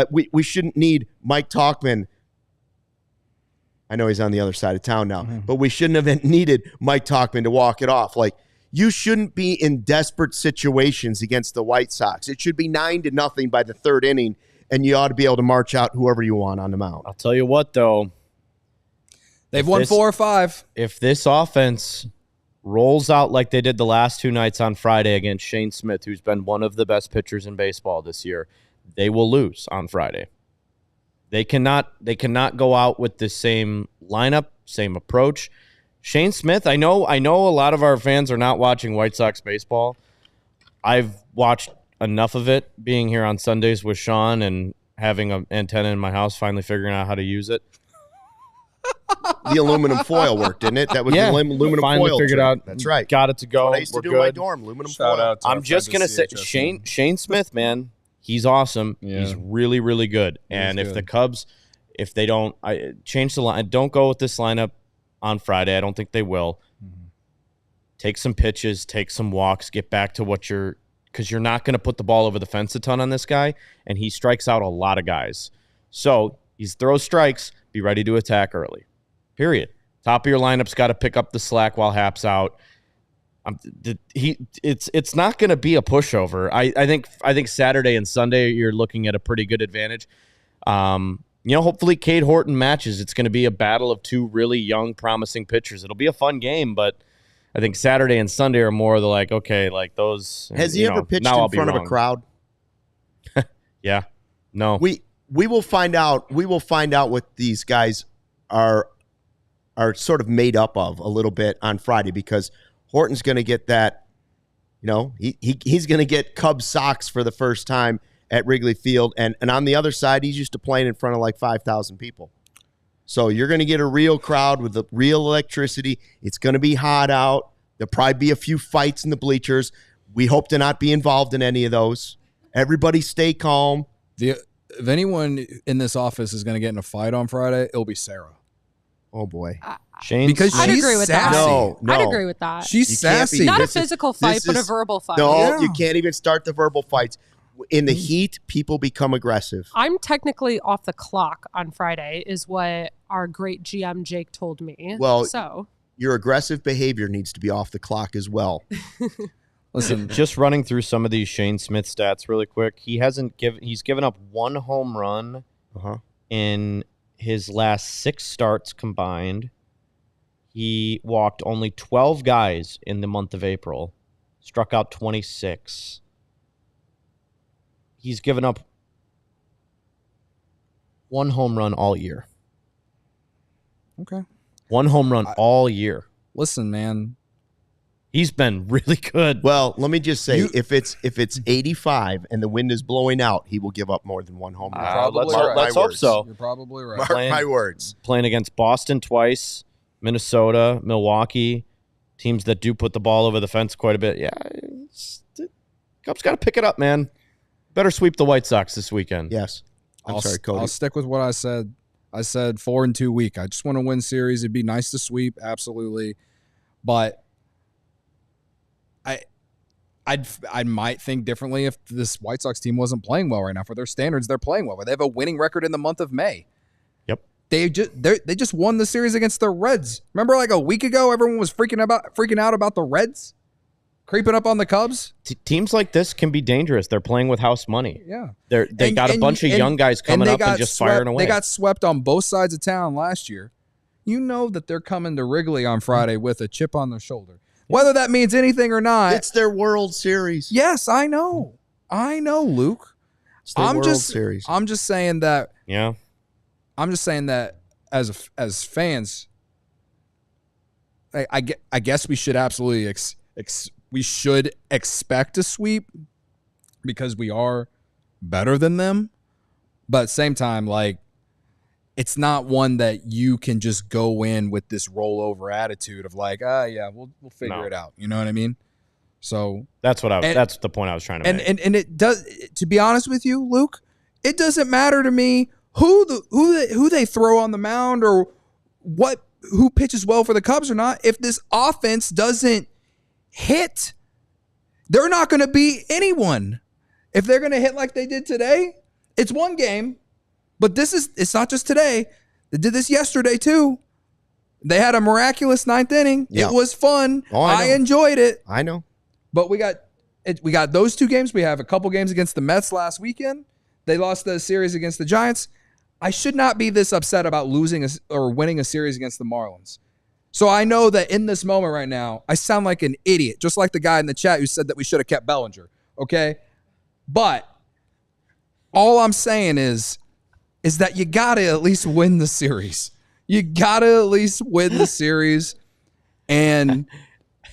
We shouldn't need Mike Tauchman. I know he's on the other side of town now, but we shouldn't have needed Mike Tauchman to walk it off. Like, you shouldn't be in desperate situations against the White Sox. It should be 9-0 by the 3rd inning, and you ought to be able to march out whoever you want on the mound. I'll tell you what, though. They've won 4 or 5. If this offense rolls out like they did the last 2 nights on Friday against Shane Smith, who's been one of the best pitchers in baseball this year, they will lose on Friday. They cannot go out with the same lineup, same approach. Shane Smith, I know a lot of our fans are not watching White Sox baseball. I've watched enough of it being here on Sundays with Sean and having an antenna in my house, finally figuring out how to use it. The aluminum foil worked, didn't it? That was the aluminum finally foil. Figured out. That's right. Got it to go. That's what I used to do in my dorm. Aluminum Shout foil. out to I'm just gonna say Shane Smith, man. He's awesome. Yeah. He's really, really good. And if the Cubs, if they don't change the line, don't go with this lineup on Friday. I don't think they will. Take some pitches, take some walks, get back to what because you're not going to put the ball over the fence a ton on this guy, and he strikes out a lot of guys. So he throws strikes, be ready to attack early. Period. Top of your lineup's got to pick up the slack while Hap's out. It's not going to be a pushover. I think Saturday and Sunday you're looking at a pretty good advantage. Hopefully Cade Horton matches. It's going to be a battle of 2 really young, promising pitchers. It'll be a fun game, but I think Saturday and Sunday are more the those. Has he ever pitched in front of a crowd? Yeah. No. We will find out. We will find out what these guys are sort of made up of a little bit on Friday, because Horton's going to get that. He's going to get Cubs socks for the first time at Wrigley Field, and on the other side, he's used to playing in front of like 5,000 people. So you're going to get a real crowd with the real electricity. It's going to be hot out. There'll probably be a few fights in the bleachers. We hope to not be involved in any of those. Everybody stay calm. If anyone in this office is going to get in a fight on Friday, it'll be Sarah. Oh, boy. Shane, because I'd she's agree with sassy. that. No. I'd agree with that. She's sassy. Not a physical fight, but a verbal fight. No, you can't even start the verbal fights. In the heat, people become aggressive. I'm technically off the clock on Friday, is what our great GM Jake told me. Well, so your aggressive behavior needs to be off the clock as well. Listen, just running through some of these Shane Smith stats really quick. He's given up 1 home run in his last 6 starts combined. He walked only 12 guys in the month of April, struck out 26. He's given up 1 home run all year. Okay. 1 home run all year. Listen, man. He's been really good. Well, let me just say, if it's 85 and the wind is blowing out, he will give up more than 1 home run. Let's hope so. You're probably right. Mark my words. Playing against Boston twice, Minnesota, Milwaukee, teams that do put the ball over the fence quite a bit. Yeah, Cubs got to pick it up, man. Better sweep the White Sox this weekend. Yes. I'm sorry, Cody. I'll stick with what I said. I said 4-2 week. I just want to win series. It'd be nice to sweep, absolutely. But I might think differently if this White Sox team wasn't playing well right now. For their standards, they're playing well. They have a winning record in the month of May. Yep. They just won the series against the Reds. Remember, like a week ago, everyone was freaking out about the Reds creeping up on the Cubs. Teams like this can be dangerous. They're playing with house money. Yeah, they got a bunch of young guys coming up and just firing away. They got swept on both sides of town last year. You know that they're coming to Wrigley on Friday with a chip on their shoulder. Whether that means anything or not. It's their World Series. Yes, I know. Luke. It's the World Series. I'm just saying that. Yeah. I'm just saying that as fans, I guess we should absolutely we should expect a sweep because we are better than them. But at the same time, like, it's not one that you can just go in with this rollover attitude of like, yeah, we'll figure it out. You know what I mean? So that's the point I was trying to make. And it does. To be honest with you, Luke, it doesn't matter to me who they throw on the mound or who pitches well for the Cubs or not. If this offense doesn't hit, they're not going to beat anyone. If they're going to hit like they did today, it's one game. But it's not just today. They did this yesterday too. They had a miraculous ninth inning. Yeah. It was fun. Oh, I enjoyed it. I know. But we got those two games. We have a couple games against the Mets last weekend. They lost the series against the Giants. I should not be this upset about losing or winning a series against the Marlins. So I know that in this moment right now, I sound like an idiot, just like the guy in the chat who said that we should have kept Bellinger. Okay? But all I'm saying is that you got to at least win the series. You got to at least win the series. And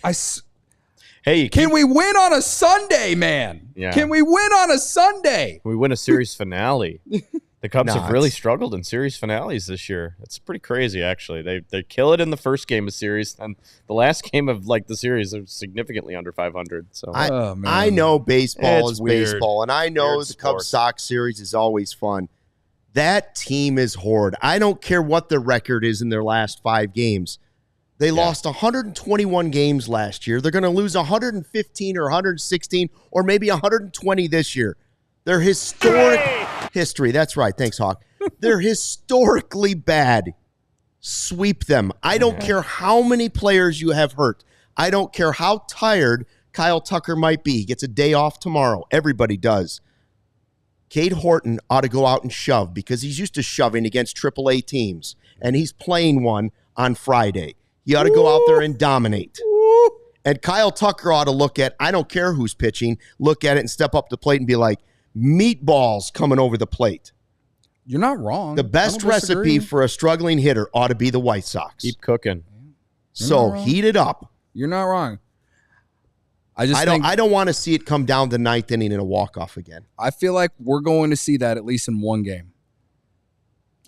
can we win on a Sunday, man? Yeah. Can we win on a Sunday? We win a series finale. The Cubs have really struggled in series finales this year. It's pretty crazy, actually. They kill it in the first game of series, and the last game of the series are significantly under 500. So I know baseball is weird. Baseball, and I know the Cubs-Sox series is always fun. That team is horrid. I don't care what the record is in their last 5 games. They lost 121 games last year. They're going to lose 115 or 116 or maybe 120 this year. They're historic history. That's right. Thanks, Hawk. They're historically bad. Sweep them. I don't care how many players you have hurt. I don't care how tired Kyle Tucker might be. He gets a day off tomorrow. Everybody does. Cade Horton ought to go out and shove because he's used to shoving against AAA teams, and he's playing one on Friday. He ought to go out there and dominate. And Kyle Tucker ought to look at, I don't care who's pitching, look at it and step up the plate and be like, meatballs coming over the plate. You're not wrong. The best recipe for a struggling hitter ought to be the White Sox. Keep cooking. So heat it up. You're not wrong. I don't want to see it come down the 9th inning in a walk-off again. I feel like we're going to see that at least in one game.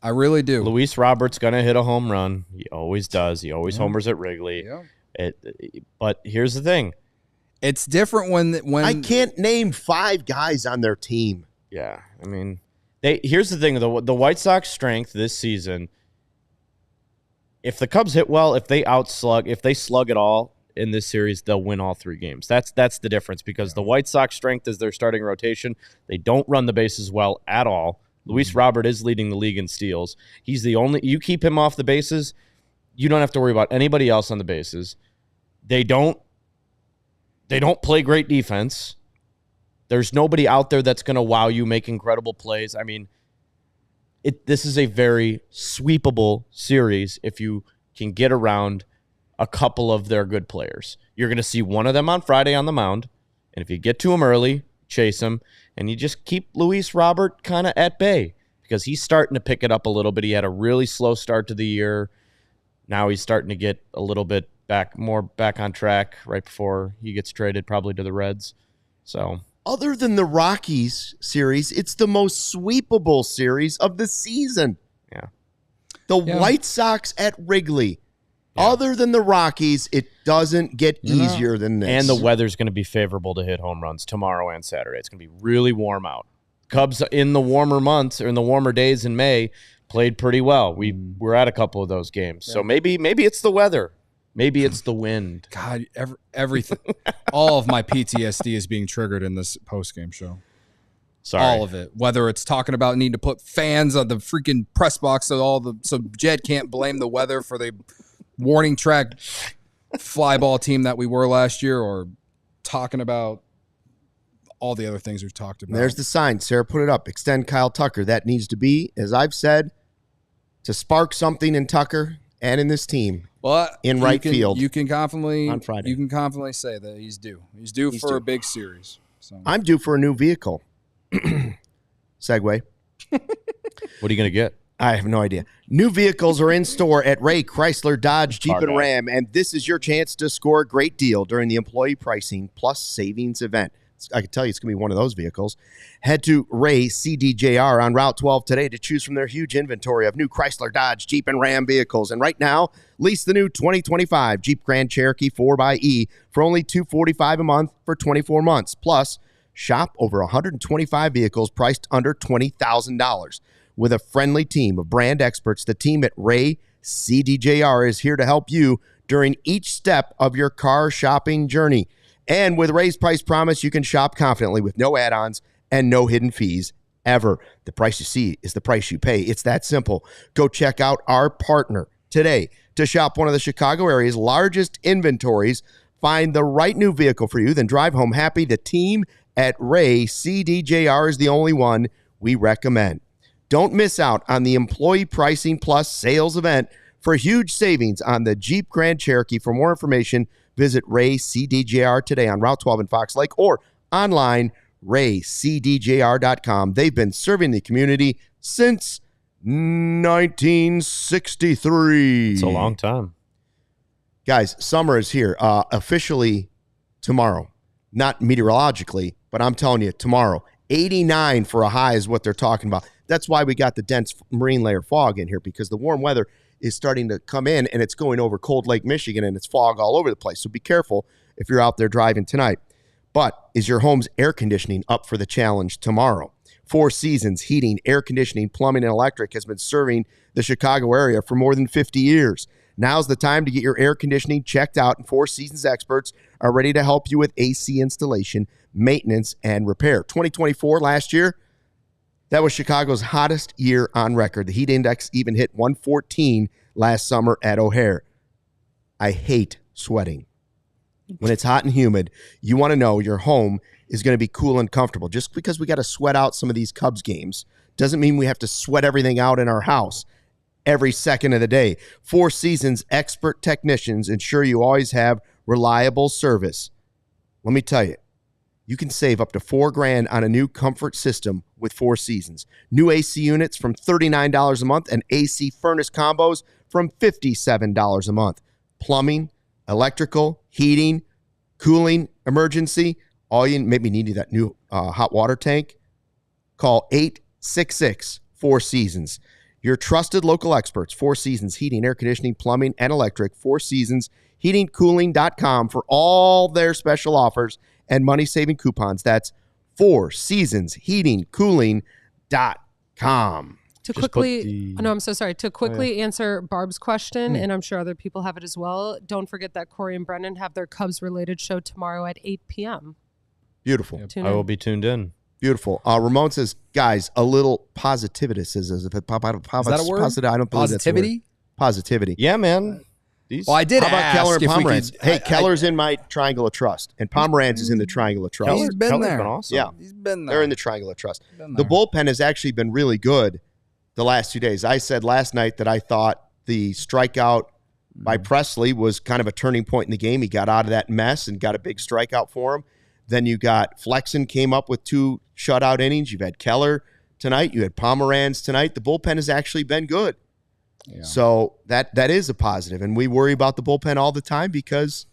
I really do. Luis Robert's going to hit a home run. He always does. He always homers at Wrigley. Yeah. But here's the thing. It's different when I can't name 5 guys on their team. Yeah, I mean, here's the thing. The White Sox strength this season, if the Cubs hit well, if they slug it all in this series, they'll win all 3 games. That's the difference because the White Sox strength is their starting rotation. They don't run the bases well at all. Luis Robert is leading the league in steals. He's the only – you keep him off the bases, you don't have to worry about anybody else on the bases. They don't play great defense. There's nobody out there that's going to wow you, make incredible plays. I mean, this is a very sweepable series if you can get around a couple of their good players. You're going to see one of them on Friday on the mound, and if you get to him early, chase him, and you just keep Luis Robert kind of at bay because he's starting to pick it up a little bit. He had a really slow start to the year. Now he's starting to get a little bit back on track right before he gets traded probably to the Reds. So other than the Rockies series, it's the most sweepable series of the season. Yeah. The White Sox at Wrigley. Yeah. Other than the Rockies, it doesn't get easier than this. And the weather's going to be favorable to hit home runs tomorrow and Saturday. It's going to be really warm out. Cubs in the warmer months or in the warmer days in May played pretty well. We're at a couple of those games. Yeah. So maybe it's the weather. Maybe it's the wind. God, everything. All of my PTSD is being triggered in this postgame show. Sorry. All of it. Whether it's talking about needing to put fans on the freaking press box so Jed can't blame the weather for the warning track fly ball team that we were last year, or talking about all the other things we've talked about. There's the sign. Sarah put it up. Extend Kyle Tucker. That needs to be, as I've said, to spark something in Tucker and in this team. Well, in right field. You can confidently on Friday. You can confidently say that he's due. He's due for a big series. So I'm due for a new vehicle. segue. What are you going to get? I have no idea. New vehicles are in store at Ray Chrysler, Dodge, Jeep, Car and guy. Ram, and this is your chance to score a great deal during the employee pricing plus savings event. I can tell you it's going to be one of those vehicles. Head to Ray CDJR on Route 12 today to choose from their huge inventory of new Chrysler, Dodge, Jeep, and Ram vehicles. And right now, lease the new 2025 Jeep Grand Cherokee 4xE for only $245 a month for 24 months. Plus, shop over 125 vehicles priced under $20,000. With a friendly team of brand experts, the team at Ray CDJR is here to help you during each step of your car shopping journey. And with Ray's Price Promise, you can shop confidently with no add-ons and no hidden fees ever. The price you see is the price you pay. It's that simple. Go check out our partner today to shop one of the Chicago area's largest inventories. Find the right new vehicle for you, then drive home happy. The team at Ray CDJR is the only one we recommend. Don't miss out on the Employee Pricing Plus sales event for huge savings on the Jeep Grand Cherokee. For more information, visit Ray CDJR today on Route 12 in Fox Lake or online, raycdjr.com. They've been serving the community since 1963. It's a long time. Guys, summer is here officially tomorrow. Not meteorologically, but I'm telling you, tomorrow. 89 for a high is what they're talking about. That's why we got the dense marine layer fog in here, because the warm weather is starting to come in and it's going over Cold Lake, Michigan, and it's fog all over the place. So be careful if you're out there driving tonight. But is your home's air conditioning up for the challenge tomorrow? Four Seasons Heating, Air Conditioning, Plumbing, and Electric has been serving the Chicago area for more than 50 years. Now's the time to get your air conditioning checked out, and Four Seasons experts are ready to help you with AC installation, maintenance, and repair. 2024, last year, that was Chicago's hottest year on record. The heat index even hit 114 last summer at O'Hare. I hate sweating. When it's hot and humid, you want to know your home is going to be cool and comfortable. Just because we got to sweat out some of these Cubs games doesn't mean we have to sweat everything out in our house every second of the day. Four Seasons expert technicians ensure you always have reliable service. Let me tell you, you can save up to $4,000 on a new comfort system with Four Seasons. New AC units from $39 a month and AC furnace combos from $57 a month. Plumbing, electrical, heating, cooling, emergency. All you maybe need that new hot water tank. Call 866-4Seasons. Your trusted local experts, Four Seasons Heating, Air Conditioning, Plumbing, and Electric. Four Seasons HeatingCooling.com for all their special offers and money-saving coupons. That's Four Seasons HeatingCooling.com. To quickly answer Barb's question, and I'm sure other people have it as well, don't forget that Corey and Brendan have their Cubs-related show tomorrow at 8 p.m. Beautiful. Yep. I will be tuned in. Beautiful. Ramon says, guys, a little positivity says, is that a word? I don't believe Positivity? That's a word. Positivity. Yeah, man. Well, I did How about ask Keller and if we Pomeranz? could- Hey, I- Keller's in my Triangle of Trust, and Pomeranz is in the Triangle of Trust. He's been Keller's there. been awesome. Yeah. He's been there. They're in the Triangle of Trust. Been The there. bullpen has actually been really good the last 2 days. I said last night that I thought the strikeout by Presley was kind of a turning point in the game. He got out of that mess and got a big strikeout for him. Then you got Flexen came up with 2 shutout innings. You've had Keller tonight. You had Pomeranz tonight. The bullpen has actually been good. Yeah. So that is a positive. And we worry about the bullpen all the time because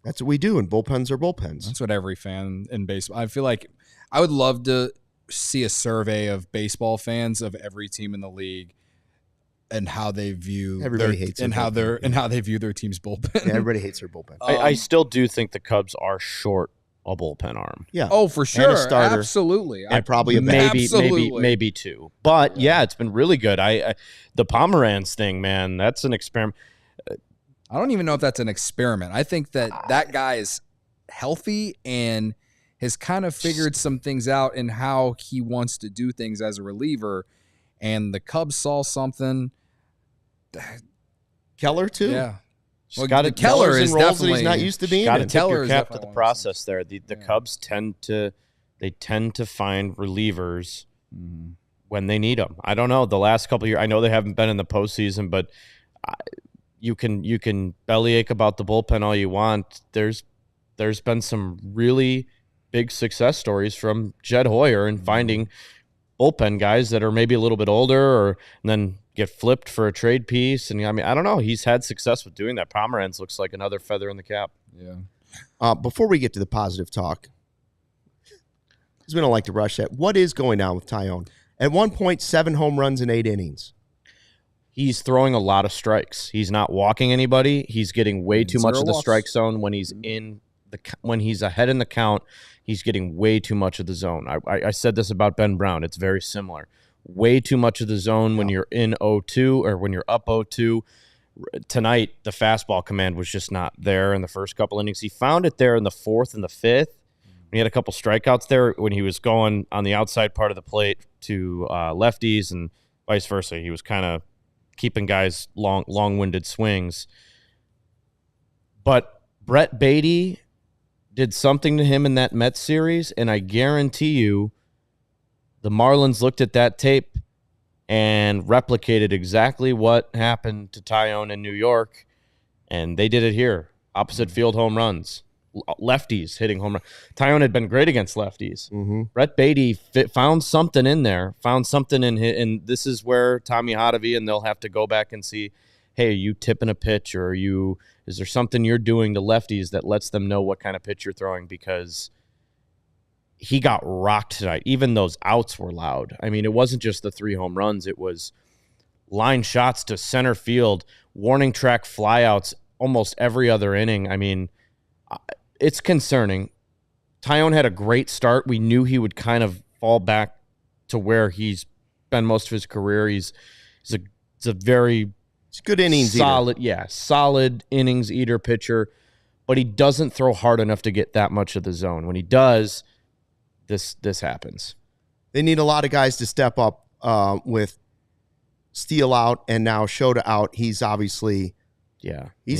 that's what we do, and bullpens are bullpens. That's what every fan in baseball. I feel like I would love to see a survey of baseball fans of every team in the league and how they view Everybody hates and their how bullpen. and how they view their team's bullpen. Yeah, everybody hates their bullpen. I still do think the Cubs are short a bullpen arm. Yeah. Oh, for sure. starter. Absolutely. And probably a bat. Absolutely. 2. But yeah, it's been really good. I the Pomeranz thing, man, that's an experiment. I don't even know if that's an experiment. I think that guy is healthy and has kind of figured some things out in how he wants to do things as a reliever. And the Cubs saw something. Keller, too. Yeah. Just Well, gotta Keller Keller's is in roles that definitely he's not used to being Got to in. tip Keller your is cap to definitely the one of process there. The Yeah. Cubs tend to find relievers when they need them. I don't know. The last couple of years, I know they haven't been in the postseason, but you can bellyache about the bullpen all you want. There's been some really big success stories from Jed Hoyer and finding bullpen guys that are maybe a little bit older, and then get flipped for a trade piece. And I mean, I don't know. He's had success with doing that. Pomeranz looks like another feather in the cap. Yeah. Before we get to the positive talk, because we don't like to rush that, what is going on with Taillon? At one point, 7 home runs in 8 innings. He's throwing a lot of strikes. He's not walking anybody. He's getting way too much of the strike zone when he's when he's ahead in the count. He's getting way too much of the zone. I said this about Ben Brown. It's very similar. Way too much of the zone when you're in 0-2 or when you're up 0-2. Tonight, the fastball command was just not there in the first couple innings. He found it there in the 4th and the 5th. He had a couple strikeouts there when he was going on the outside part of the plate to lefties and vice versa. He was kind of keeping guys long-winded swings. But Brett Beatty did something to him in that Mets series, and I guarantee you the Marlins looked at that tape and replicated exactly what happened to Taillon in New York, and they did it here. Opposite field home runs. Lefties hitting home runs. Taillon had been great against lefties. Mm-hmm. Brett Beatty found something in there, and this is where Tommy Hotovy, and they'll have to go back and see, hey, are you tipping a pitch, or is there something you're doing to lefties that lets them know what kind of pitch you're throwing? Because he got rocked tonight. Even those outs were loud. I mean, it wasn't just the 3 home runs. It was line shots to center field, warning track flyouts almost every other inning. I mean, it's concerning. Taillon had a great start. We knew he would kind of fall back to where he's been most of his career. He's a very good innings solid, eater. Solid innings eater pitcher, but he doesn't throw hard enough to get that much of the zone. When he does, this happens. They need a lot of guys to step up with Steele out and now Shota out. He's obviously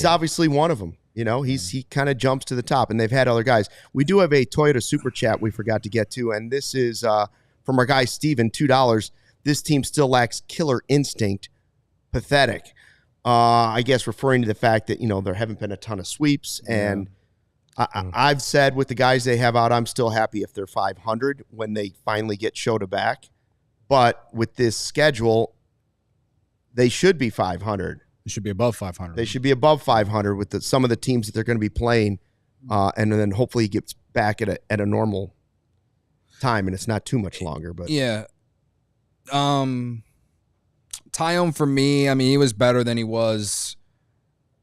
obviously one of them. You know, he kind of jumps to the top, and they've had other guys. We do have a Toyota Super Chat we forgot to get to, and this is from our guy Steven, $2. This team still lacks killer instinct. Pathetic. I guess referring to the fact that, there haven't been a ton of sweeps, and I've said with the guys they have out, I'm still happy if they're 500 when they finally get Shota back. But with this schedule, they should be 500. They should be above 500. They should be above 500 with some of the teams that they're going to be playing, and then hopefully he gets back at a normal time, and it's not too much longer. But yeah, Taillon for me, I mean, he was better than he was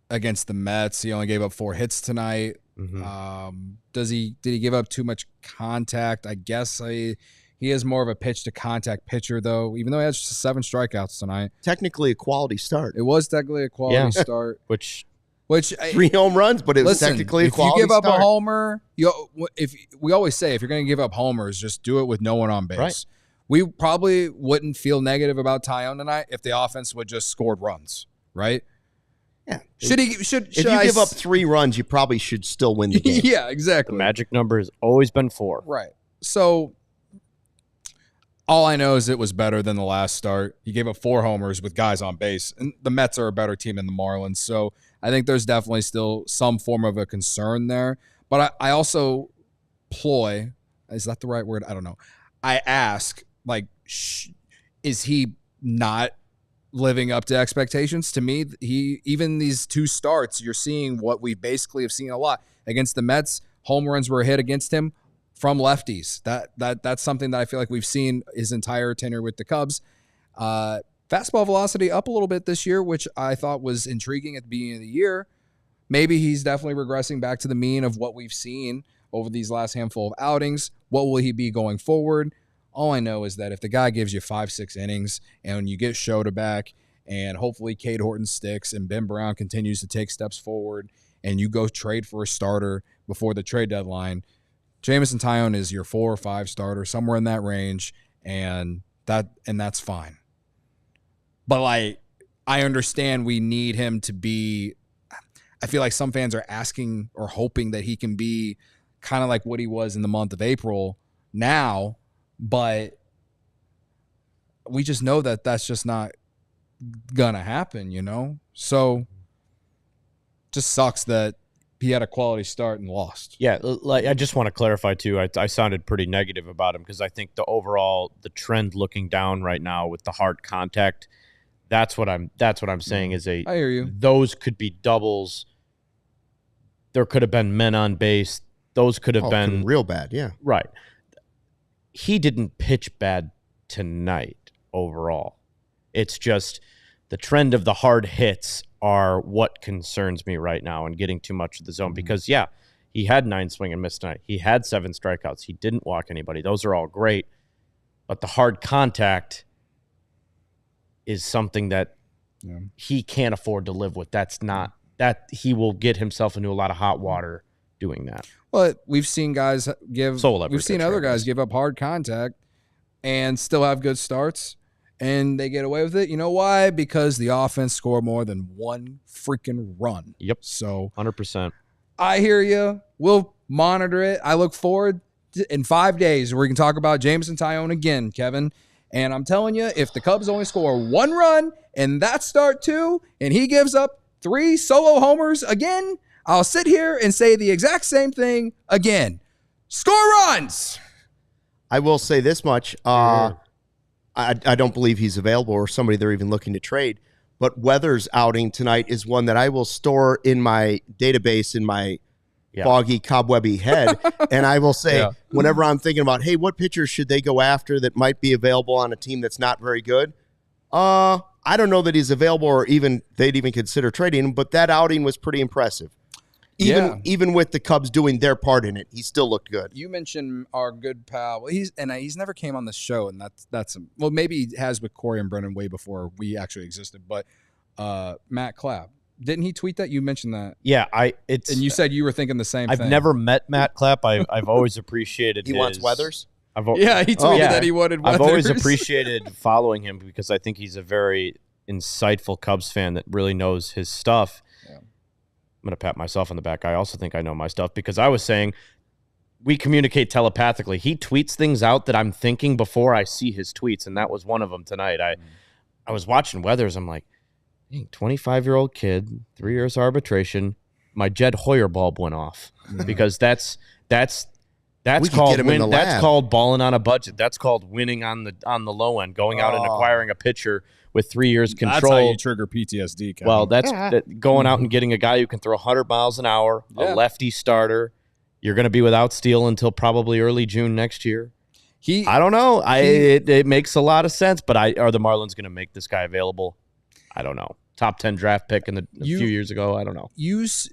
against the Mets. He only gave up 4 hits tonight. Mm-hmm. Did he give up too much contact? I guess he is more of a pitch to contact pitcher, though, even though he has just 7 strikeouts tonight. Technically a quality start. It was technically a quality start. Which 3 home runs, but it was technically a quality start. If you give up a homer, we always say if you're going to give up homers, just do it with no one on base. Right. We probably wouldn't feel negative about Taillon tonight if the offense would just scored runs, right? Yeah. If you give up 3 runs, you probably should still win the game. Yeah, exactly. The magic number has always been 4. Right. So all I know is it was better than the last start. He gave up 4 homers with guys on base, and the Mets are a better team than the Marlins. So I think there's definitely still some form of a concern there. But I also ploy, is that the right word? I don't know. I ask, is he not living up to expectations? To me, even these 2 starts, you're seeing what we basically have seen a lot. Against the Mets, home runs were hit against him from lefties. That's something that I feel like we've seen his entire tenure with the Cubs. Fastball velocity up a little bit this year, which I thought was intriguing at the beginning of the year. Maybe he's definitely regressing back to the mean of what we've seen over these last handful of outings. What will he be going forward? All I know is that if the guy gives you 5-6 innings and you get Shota back and hopefully Cade Horton sticks and Ben Brown continues to take steps forward and you go trade for a starter before the trade deadline, Jameson Taillon is your 4 or 5 starter, somewhere in that range, and that's fine. But I understand we need him to be. I feel like some fans are asking or hoping that he can be kind of like what he was in the month of April now, but we just know that that's just not gonna happen, So just sucks that he had a quality start and lost. Yeah, like I just want to clarify too. I sounded pretty negative about him because I think the trend looking down right now with the hard contact. That's what I'm saying is I hear you. Those could be doubles. There could have been men on base. Those could have been real bad. Yeah, right. He didn't pitch bad tonight overall. It's just the trend of the hard hits are what concerns me right now and getting too much of the zone because, yeah, he had 9 swing and miss tonight. He had 7 strikeouts. He didn't walk anybody. Those are all great. But the hard contact is something that he can't afford to live with. That's not that he will get himself into a lot of hot water doing that. But we've seen guys give other guys give up hard contact and still have good starts, and they get away with it. You know why? Because the offense scored more than one freaking run. Yep. So 100%. I hear you. We'll monitor it. I look forward to, in 5 days where we can talk about Jameson Taillon again, Kevin. And I'm telling you, if the Cubs only score 1 run in that start too, and he gives up 3 solo homers again, I'll sit here and say the exact same thing again. Score runs! I will say this much. I don't believe he's available or somebody they're even looking to trade. But Weather's outing tonight is one that I will store in my database in my foggy, cobwebby head. And I will say, whenever I'm thinking about, hey, what pitchers should they go after that might be available on a team that's not very good? I don't know that he's available or even they'd even consider trading him, but that outing was pretty impressive. Even with the Cubs doing their part in it, he still looked good. You mentioned our good pal. Well, he's never came on the show, and that's well, maybe he has with Corey and Brennan way before we actually existed. But Matt Clapp, didn't he tweet that? You mentioned that. Yeah, and you said you were thinking the same thing. I've never met Matt Clapp. I've always appreciated. He wants Weathers. He tweeted that he wanted Weathers. I've always appreciated following him because I think he's a very insightful Cubs fan that really knows his stuff. I'm going to pat myself on the back. I also think I know my stuff because I was saying we communicate telepathically. He tweets things out that I'm thinking before I see his tweets, and that was one of them tonight. I was watching Weathers. I'm like, 25-year-old kid, 3 years arbitration. My Jed Hoyer bulb went off because that's called balling on a budget. That's called winning on the low end, going out and acquiring a pitcher with 3 years control. That's how you trigger PTSD, Kevin. Well, that's going out and getting a guy who can throw 100 miles an hour, a lefty starter. You're going to be without Steele until probably early June next year. I don't know. It makes a lot of sense, but are the Marlins going to make this guy available? I don't know. Top 10 draft pick a few years ago. I don't know.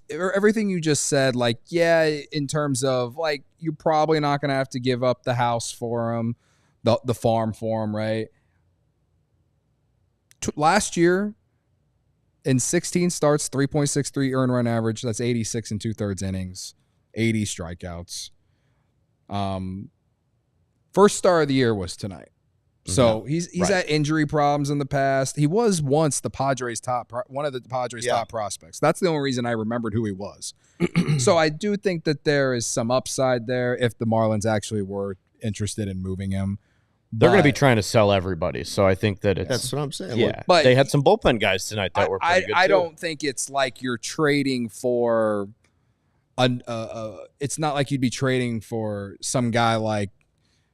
Everything you just said, in terms of, you're probably not going to have to give up the house for him, the farm for him, right? Last year, in 16 starts, 3.63 earned run average. That's 86 and 2/3 innings, 80 strikeouts. First star of the year was tonight. So he's had injury problems in the past. He was once one of the Padres' top prospects. That's the only reason I remembered who he was. So I do think that there is some upside there if the Marlins actually were interested in moving him. They're going to be trying to sell everybody, so I think that that's what I'm saying. Yeah, but they had some bullpen guys tonight that were pretty good. I don't think it's like you're trading for it's not like you'd be trading for some guy like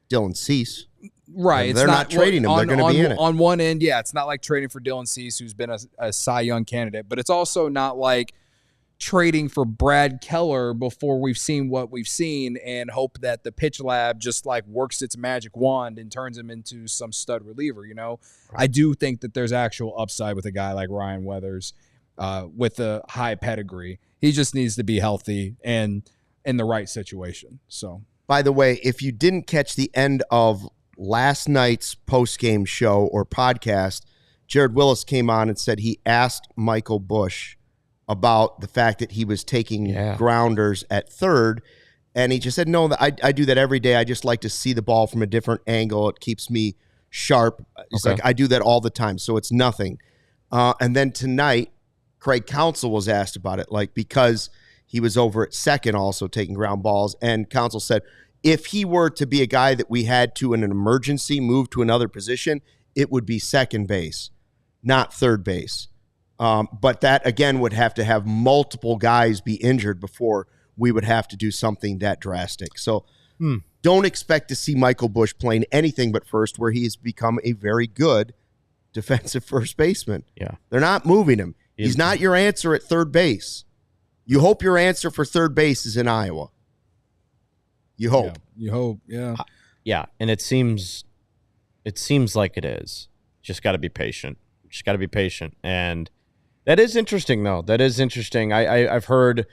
Dylan Cease. Right. They're not trading him. They're going to be in it. On one end, it's not like trading for Dylan Cease, who's been a Cy Young candidate, but it's also not like trading for Brad Keller before we've seen what we've seen and hope that the pitch lab just works its magic wand and turns him into some stud reliever, Right. I do think that there's actual upside with a guy like Ryan Weathers with a high pedigree. He just needs to be healthy and in the right situation. So, by the way, if you didn't catch the end of last night's post-game show or podcast, Jared Willis came on and said he asked Michael Busch about the fact that he was taking grounders at third, and he just said, no, I do that every day. I just like to see the ball from a different angle. It keeps me sharp. It's like, I do that all the time, so it's nothing. And then tonight, Craig Counsell was asked about it, because he was over at second also taking ground balls, and Counsell said, if he were to be a guy that we had to, in an emergency, move to another position, it would be second base, not third base. But that, again, would have to have multiple guys be injured before we would have to do something that drastic. So don't expect to see Michael Busch playing anything but first, where he has become a very good defensive first baseman. Yeah. They're not moving him. He's not your answer at third base. You hope your answer for third base is in Iowa. You hope. Yeah, you hope, yeah. Yeah, and it seems like it is. Just got to be patient. Just got to be patient. And that is interesting, though. That is interesting. I've heard,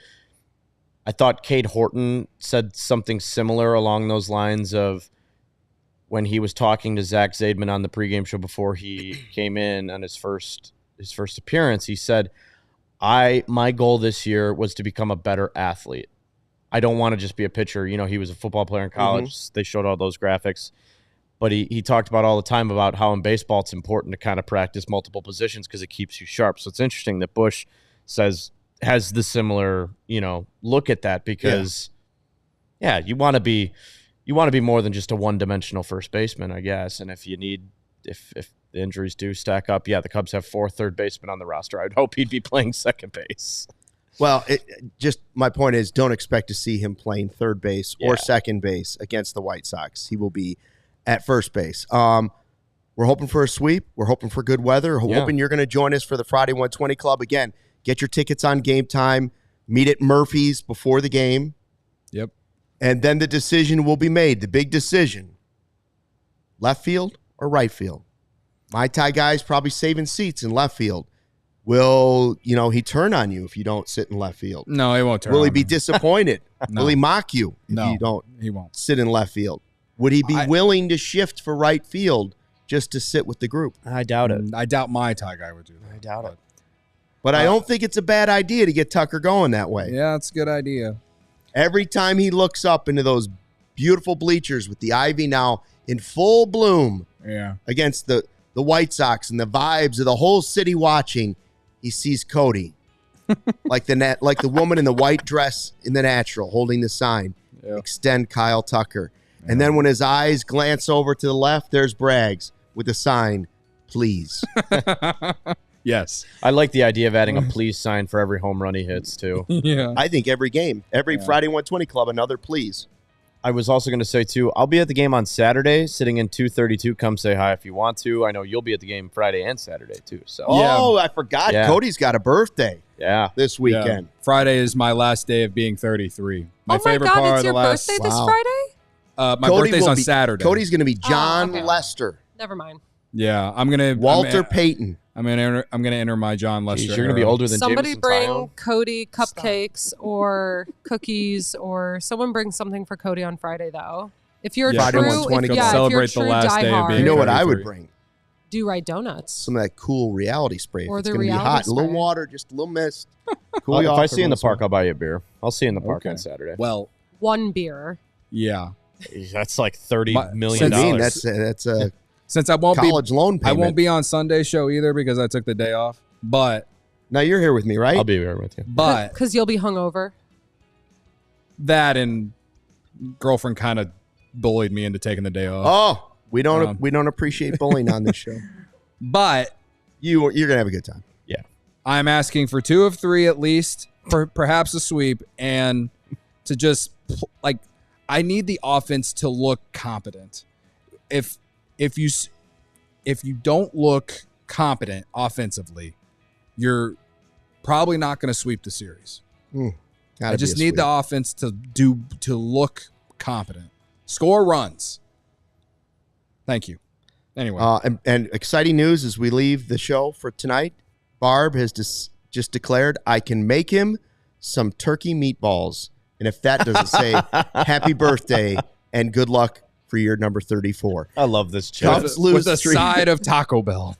I thought Cade Horton said something similar along those lines of when he was talking to Zach Zaidman on the pregame show before he came in on his first appearance. He said, my goal this year was to become a better athlete. I don't want to just be a pitcher. You know, he was a football player in college. Mm-hmm. They showed all those graphics. But he talked about all the time about how in baseball it's important to kind of practice multiple positions because it keeps you sharp. So it's interesting that Busch has the similar, look at that because, you want to be more than just a one-dimensional first baseman, I guess. And if the injuries do stack up, the Cubs have 4 third basemen on the roster. I'd hope he'd be playing second base. Well, my point is, don't expect to see him playing third base or second base against the White Sox. He will be at first base. We're hoping for a sweep. We're hoping for good weather. We're hoping you're going to join us for the Friday 120 Club. Again, get your tickets on Game Time. Meet at Murphy's before the game. Yep. And then the decision will be made, the big decision. Left field or right field? My Thai guy's probably saving seats in left field. Will, he turn on you if you don't sit in left field? No, he won't turn on you. Will he be disappointed? No. Will he mock you if you don't he won't sit in left field? Would he be willing to shift for right field just to sit with the group? I doubt it. I doubt my Thai guy would do that. I doubt it. But I don't think it's a bad idea to get Tucker going that way. Yeah, it's a good idea. Every time he looks up into those beautiful bleachers with the ivy now in full bloom against the White Sox and the vibes of the whole city watching, he sees Cody like the woman in the white dress in The Natural holding the sign, extend Kyle Tucker. And then when his eyes glance over to the left, there's Braggs with a sign, please. Yes. I like the idea of adding a please sign for every home run he hits, too. Yeah. I think every game, every Friday 120 Club, another please. I was also going to say, too, I'll be at the game on Saturday, sitting in 232. Come say hi if you want to. I know you'll be at the game Friday and Saturday, too. So. Oh, I forgot. Yeah. Cody's got a birthday this weekend. Yeah. Friday is my last day of being 33. My favorite part it's of the your last. birthday this Friday? My birthday's on Saturday. Cody's going to be John Lester. Never mind. Yeah, I'm gonna Walter Payton. I'm gonna enter my John Lester. You're gonna be older than somebody. Jameson Bring Tyone. Cody cupcakes or cookies, or someone bring something for Cody on Friday though. If you're Friday true, 120 if celebrate the last day of being. You know what I would bring? Do-Rite donuts. Some of that cool reality spray. Or it's the gonna be reality hot, spray. a little water, just a little mist. Cool. If I see you in the park, I'll buy you a beer. I'll see you in the park on Saturday. Well, one beer. Yeah, that's like $30 million. That's a since I won't college loan payment. I won't be on Sunday's show either because I took the day off. But now you're here with me, right? I'll be here with you. But because you'll be hungover. That and girlfriend kind of bullied me into taking the day off. Oh, we don't appreciate bullying on this show. But you're gonna have a good time. Yeah, I'm asking for 2 of 3 at least, perhaps a sweep, and to just I need the offense to look competent. If you don't look competent offensively, you're probably not going to sweep the series. I just need the offense to look competent, score runs. Thank you. Anyway, and exciting news as we leave the show for tonight. Barb has just declared I can make him some turkey meatballs, and if that doesn't say happy birthday and good luck for year number 34. I love this chat. Cubs lose with a side of Taco Bell.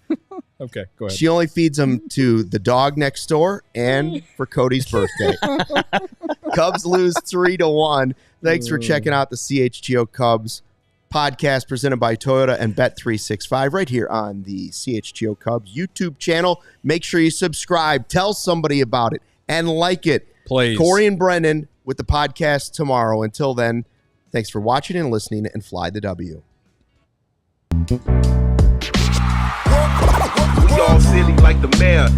Okay, go ahead. She only feeds them to the dog next door and for Cody's birthday. Cubs lose 3-1. Thanks for checking out the CHGO Cubs podcast presented by Toyota and Bet365 right here on the CHGO Cubs YouTube channel. Make sure you subscribe. Tell somebody about it and like it. Please. Corey and Brennan with the podcast tomorrow. Until then, thanks for watching and listening, and fly the W. We all silly like the mayor.